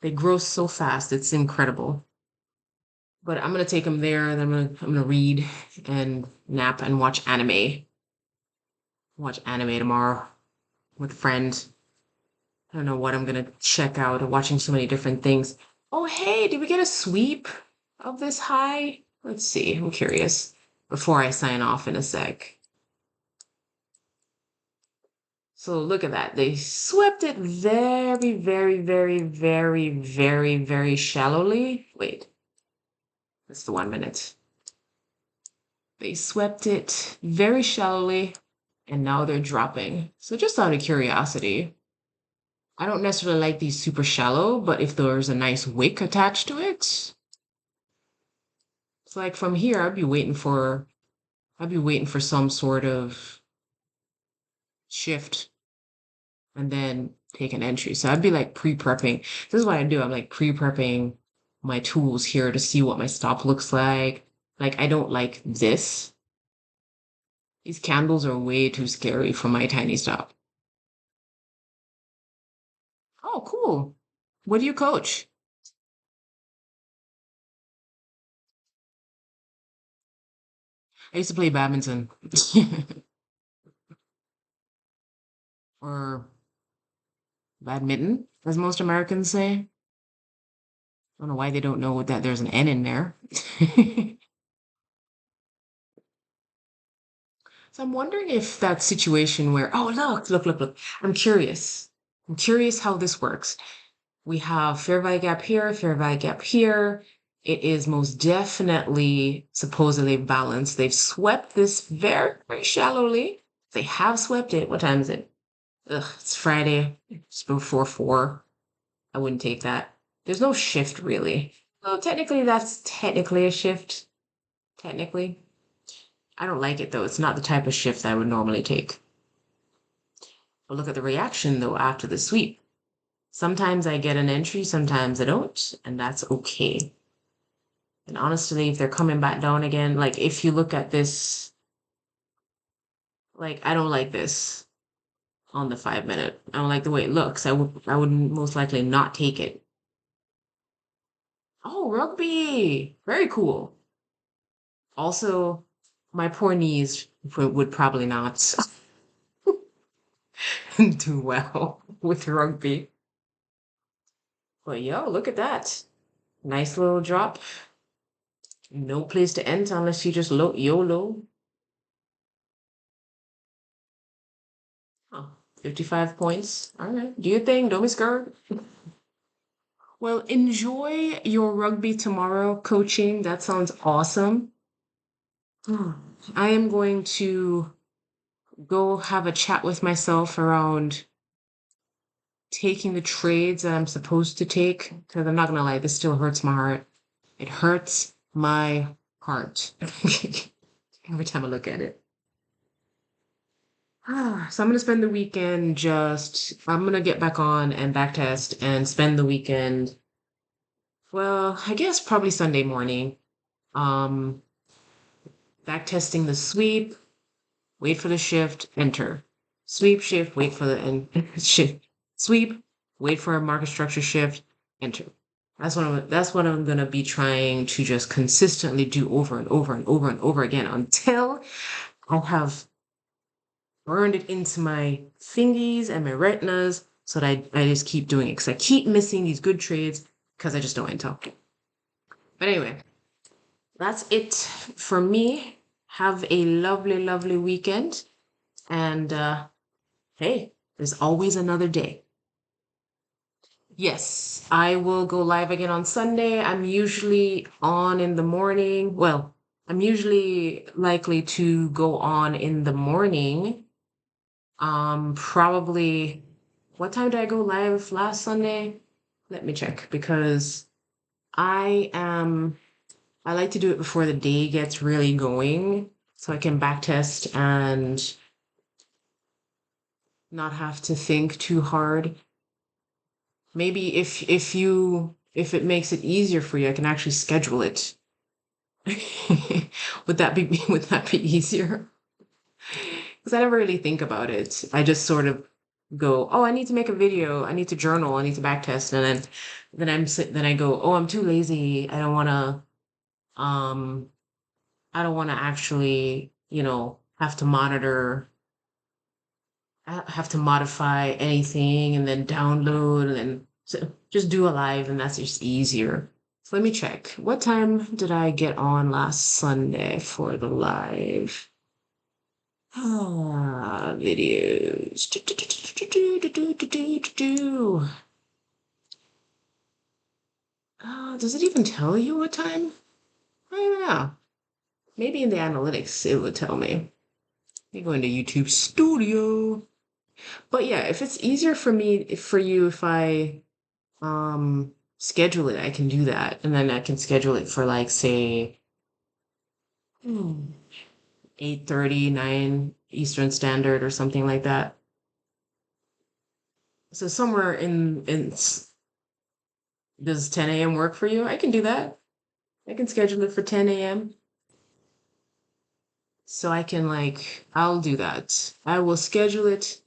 They grow so fast. It's incredible. But I'm gonna take them there, and I'm gonna read and nap and watch anime. Watch anime tomorrow with friends. I don't know what I'm gonna check out. I'm watching so many different things. Oh, hey, did we get a sweep of this high? Let's see. I'm curious. Before I sign off in a sec. So look at that. They swept it very, very, very, very, very, very shallowly. Wait, that's the 1 minute. They swept it very shallowly, and now they're dropping. So just out of curiosity, I don't necessarily like these super shallow, but if there's a nice wick attached to it, it's like from here, I'd be waiting for some sort of shift and then take an entry. So I'd be like pre-prepping. This is what I do. I'm like pre-prepping my tools here to see what my stop looks like. Like, I don't like this. These candles are way too scary for my tiny stop. Oh, cool. What do you coach? I used to play badminton. Or badminton, as most Americans say. I don't know why they don't know that there's an N in there. So I'm wondering if that situation where, oh, look. I'm curious. I'm curious how this works. We have Fairview Gap here, Fairview Gap here. It is most definitely supposedly balanced. They've swept this very, very shallowly. They have swept it. What time is it? Ugh, it's Friday. It's before 4. I wouldn't take that. There's no shift really. Well, technically, that's technically a shift. Technically. I don't like it though. It's not the type of shift I would normally take. But look at the reaction though after the sweep. Sometimes I get an entry, sometimes I don't, and that's okay. And honestly, if they're coming back down again, like if you look at this, like I don't like this on the 5 minute. I don't like the way it looks. I would most likely not take it. Oh, rugby. Very cool. Also, my poor knees would probably not do well with rugby. But yo, look at that. Nice little drop. No place to enter unless you just YOLO. Oh, 55 points. All right. Do your thing. Don't be scared. Well, enjoy your rugby tomorrow coaching. That sounds awesome. I am going to go have a chat with myself around taking the trades that I'm supposed to take. Because I'm not going to lie, this still hurts my heart. It hurts my heart every time I look at it. So I'm gonna spend the weekend I'm gonna get back on and back test and spend the weekend. Well, I guess probably Sunday morning. Um, back testing the sweep, wait for the shift, enter. Sweep, shift, wait for the shift. Sweep, wait for a market structure shift, enter. That's what I'm gonna be trying to just consistently do over and over and over and over again until I have burned it into my fingies and my retinas so that I just keep doing it because I keep missing these good trades because I just don't enter. But anyway, that's it for me. Have a lovely, lovely weekend. And hey, there's always another day. Yes, I will go live again on Sunday. I'm usually on in the morning. Well, I'm usually likely to go on in the morning. Probably, what time did I go live last Sunday? Let me check because I am, I like to do it before the day gets really going so I can backtest and not have to think too hard. Maybe if it makes it easier for you, I can actually schedule it. Would that be easier? Because I never really think about it. I just sort of go, oh, I need to make a video. I need to journal. I need to backtest, and then I go, oh, I'm too lazy. Um, I don't want to actually, have to have to modify anything and then download and then just do a live, and that's just easier. So let me check. What time did I get on last Sunday for the live? Videos. Does it even tell you what time? I don't know. Maybe in the analytics it would tell me. You go into YouTube Studio. But yeah, if it's easier for you if I schedule it, I can do that. And then I can schedule it for like say 8:30, 9 Eastern Standard or something like that. So somewhere in Does 10 a.m. work for you? I can do that. I can schedule it for 10 a.m. So I can I'll do that. I will schedule it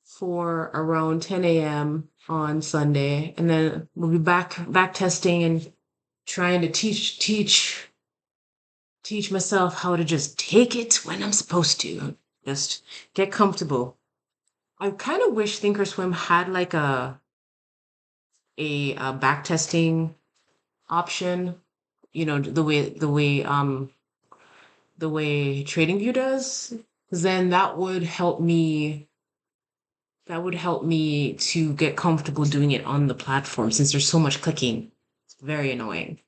for around 10 a.m. on Sunday, and then we'll be back testing and trying to teach myself how to just take it when I'm supposed to. Just get comfortable. I kind of wish Thinkorswim had like a back testing option, the way TradingView does. 'Cause then that would help me to get comfortable doing it on the platform since there's so much clicking. It's very annoying.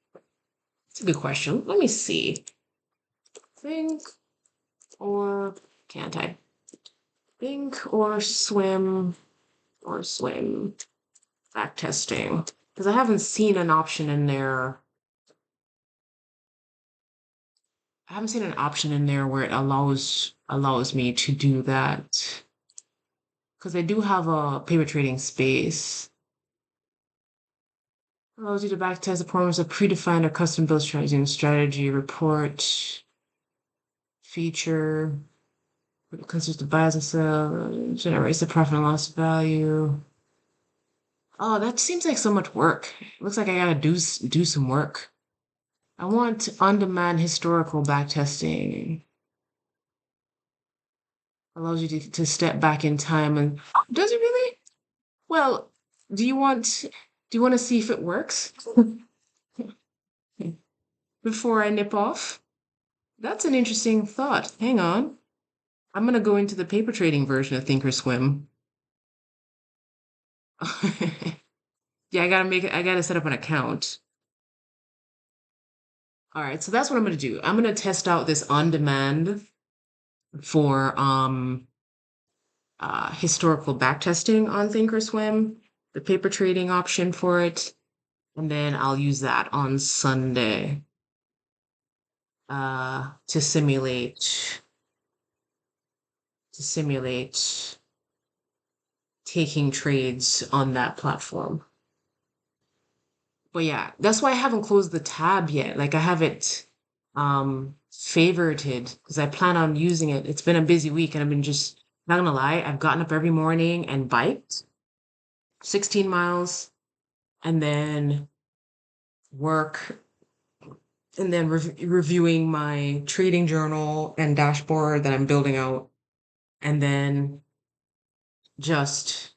It's a good question. Let me see. Think or can't I? Think or swim back testing. Because I haven't seen an option in there. I haven't seen an option in there where it allows me to do that. Because I do have a paper trading space. Allows you to backtest the performance of predefined or custom built strategy report feature. Consists of buys and sell, generates the profit and loss value. Oh, that seems like so much work. Looks like I gotta do some work. I want on-demand historical backtesting. Allows you to step back in time and does it really? Well, do you want to see if it works before I nip off? That's an interesting thought. Hang on. I'm gonna go into the paper trading version of Thinkorswim. Yeah, I gotta set up an account. All right, so that's what I'm gonna do. I'm gonna test out this on demand for historical backtesting on Thinkorswim, the paper trading option for it, and then I'll use that on Sunday to simulate taking trades on that platform. But yeah, that's why I haven't closed the tab yet. Like I have it favorited because I plan on using it. It's been a busy week and I've been just not gonna lie, I've gotten up every morning and biked 16 miles and then work and then reviewing my trading journal and dashboard that I'm building out and then just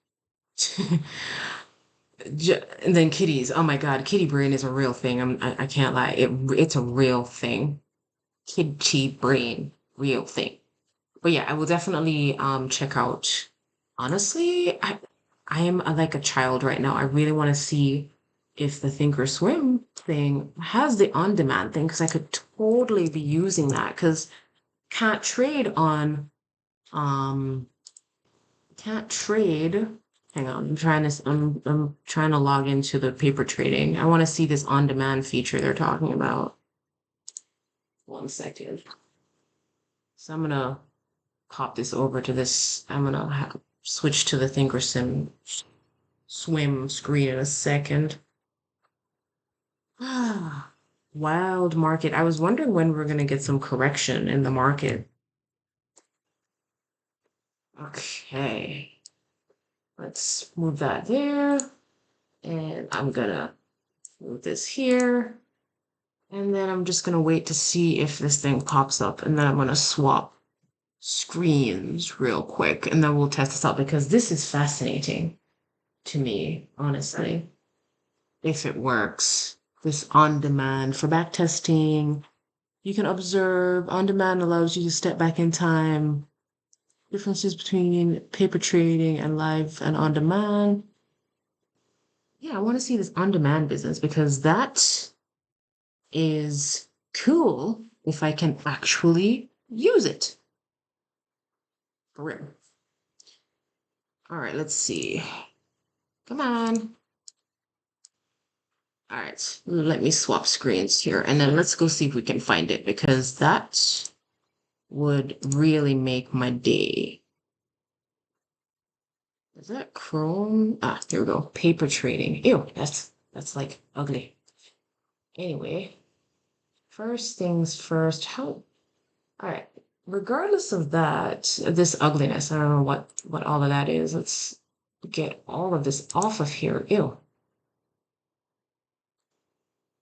and then kitties. Oh my God, kitty brain is a real thing. I can't lie. It's a real thing. Kitty brain, real thing. But yeah, I will definitely check out. Honestly, I am like a child right now. I really want to see if the Thinkorswim thing has the on-demand thing because I could totally be using that because can't trade on um can't trade. Hang on, I'm trying to log into the paper trading. I want to see this on-demand feature they're talking about. 1 second. So I'm gonna pop this over to this. I'm gonna switch to the Thinkorswim swim screen in a second. Ah, wild market. I was wondering when we're gonna get some correction in the market. Okay, let's move that there. And I'm gonna move this here. And then I'm just gonna wait to see if this thing pops up. And then I'm gonna swap screens real quick. And then we'll test this out because this is fascinating to me, honestly. If it works, this on demand for back testing. You can observe on demand allows you to step back in time. Differences between paper trading and live and on demand. Yeah, I want to see this on demand business because that is cool if I can actually use it. For real. All right, let's see. Come on. All right, let me swap screens here and then let's go see if we can find it because that would really make my day. Is that Chrome? Ah, here we go. Paper trading. Ew, that's That's like ugly. Anyway, first things first, how all right. Regardless of that, this ugliness, I don't know what all of that is. Let's get all of this off of here. Ew.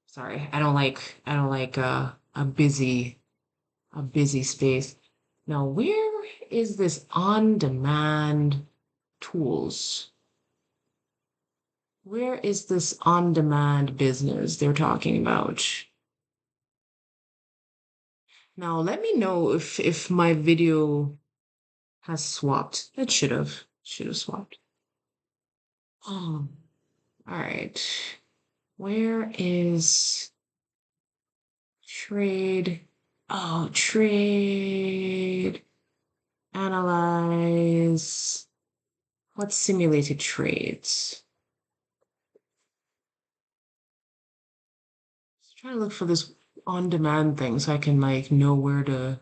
Sorry. I don't like a busy space. Now, where is this on-demand tools? Where is this on-demand business they're talking about? Now, let me know if my video has swapped. It should have swapped. Oh, all right. Where is trade? Oh, trade. Analyze. What's simulated trades? Just trying to look for this on-demand thing so I can like know where to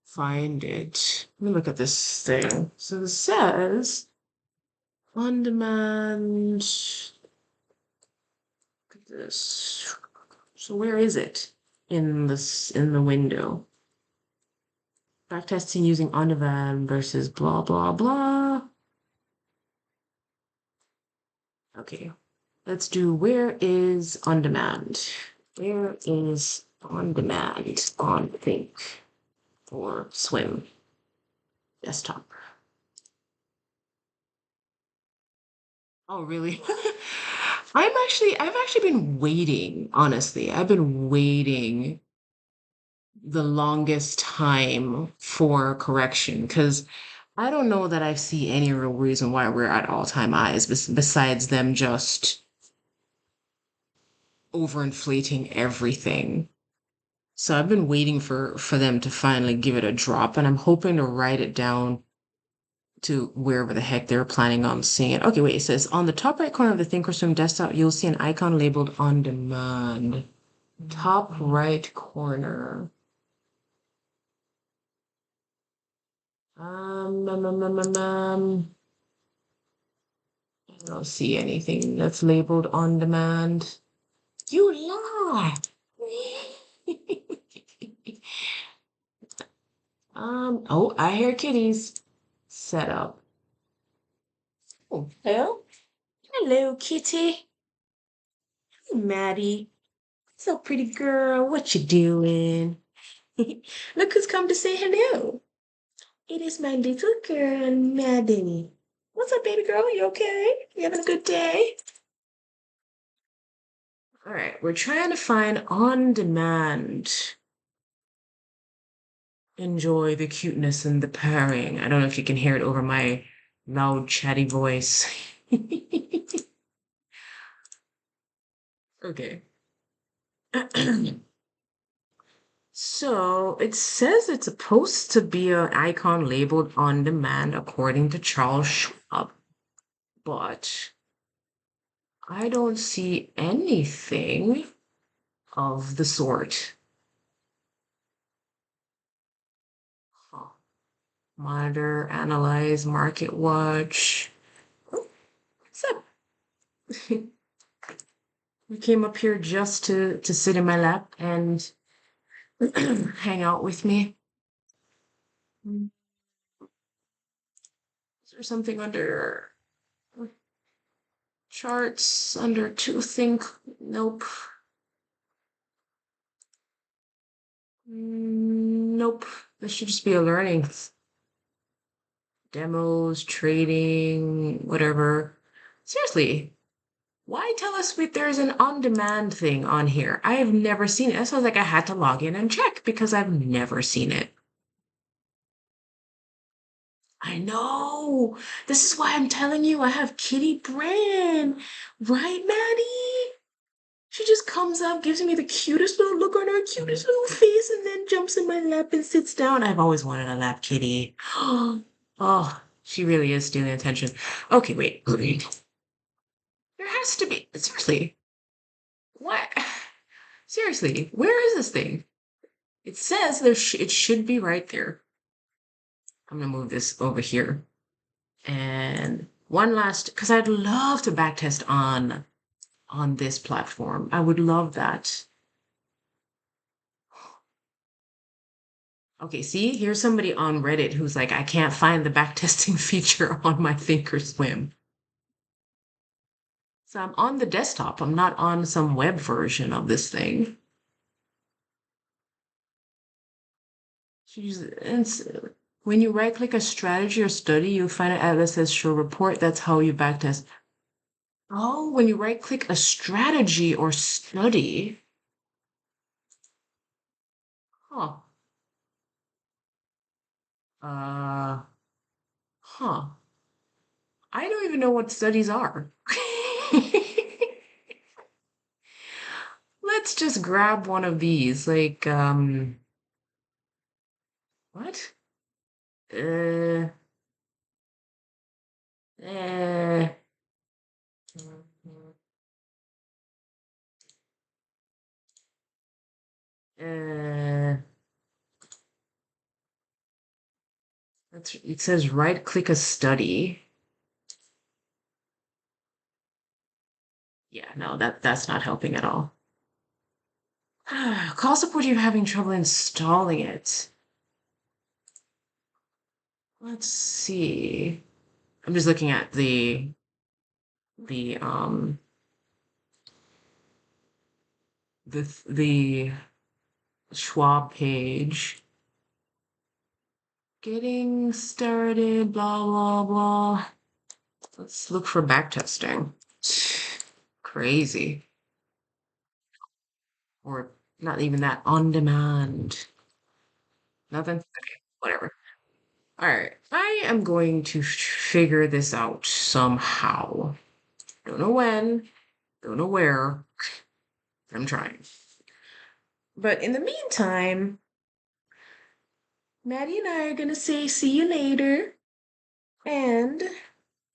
find it. Let me look at this thing. So it says on-demand. Look at this. So where is it in the window? Backtesting using on-demand versus blah blah blah. Okay, let's do where is on demand? Where is on demand on Think or Swim desktop? Oh, really? I've actually been waiting, honestly. I've been waiting the longest time for correction because I don't know that I see any real reason why we're at all-time highs besides them just overinflating everything. So I've been waiting for them to finally give it a drop, and I'm hoping to write it down to wherever the heck they're planning on seeing it. Okay, wait, it says on the top right corner of the Thinkorswim desktop, you'll see an icon labeled on demand. Top right corner. I don't see anything that's labeled on demand. You lie. Oh, I hear kitties. Set up. Oh, hello. Hello, kitty. Hey, Maddie. So pretty girl. What you doing? Look who's come to say hello. It is my little girl, Maddie. What's up, baby girl? You okay? You having a good day? All right, we're trying to find on demand. Enjoy the cuteness and the purring. I don't know if you can hear it over my loud, chatty voice. Okay. So it says it's supposed to be an icon labeled on demand according to Charles Schwab, but I don't see anything of the sort. Huh. Monitor, analyze, market watch. Oh, what's up? You came up here just to sit in my lap and hang out with me. Mm. Is there something under charts, under to think? Nope. Nope. This should just be a learning. Demos, trading, whatever. Seriously, why tell us there's an on-demand thing on here? I have never seen it. That sounds like I had to log in and check because I've never seen it. I know. This is why I'm telling you I have kitty brain. Right, Maddie? She just comes up, gives me the cutest little look on her cutest little face, and then jumps in my lap and sits down. I've always wanted a lap kitty. Oh, she really is stealing attention. Okay, wait. There has to be. Seriously. What? Seriously, where is this thing? It says it should be right there. I'm gonna move this over here. And one last, because I'd love to backtest on this platform. I would love that. Okay, see, here's somebody on Reddit who's like, I can't find the backtesting feature on my Thinkorswim. So I'm on the desktop. I'm not on some web version of this thing. When you right click a strategy or study, you'll find an ad that says show report. That's how you backtest. Oh, when you right click a strategy or study. Huh. Uh, huh. I don't even know what studies are. Let's just grab one of these. Like, what? Uh, uh, uh, it says right click a study. Yeah, no, that's not helping at all. Call support, you're having trouble installing it. Let's see. I'm just looking at the the Schwab page. Getting started, blah blah blah. Let's look for backtesting. Crazy. Or not even that on demand. Nothing. Okay, whatever. All right. I am going to figure this out somehow. Don't know when, don't know where. I'm trying. But in the meantime, Maddie and I are gonna say see you later. And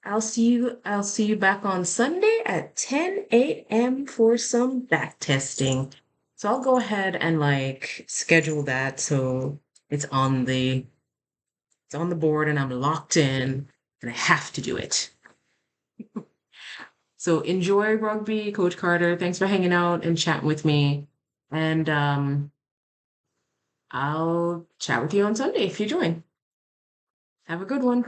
I'll see you back on Sunday at 10 a.m. for some back testing. So I'll go ahead and like schedule that so it's on the board and I'm locked in and I have to do it. So enjoy rugby, Coach Carter. Thanks for hanging out and chatting with me. And I'll chat with you on Sunday if you join. Have a good one.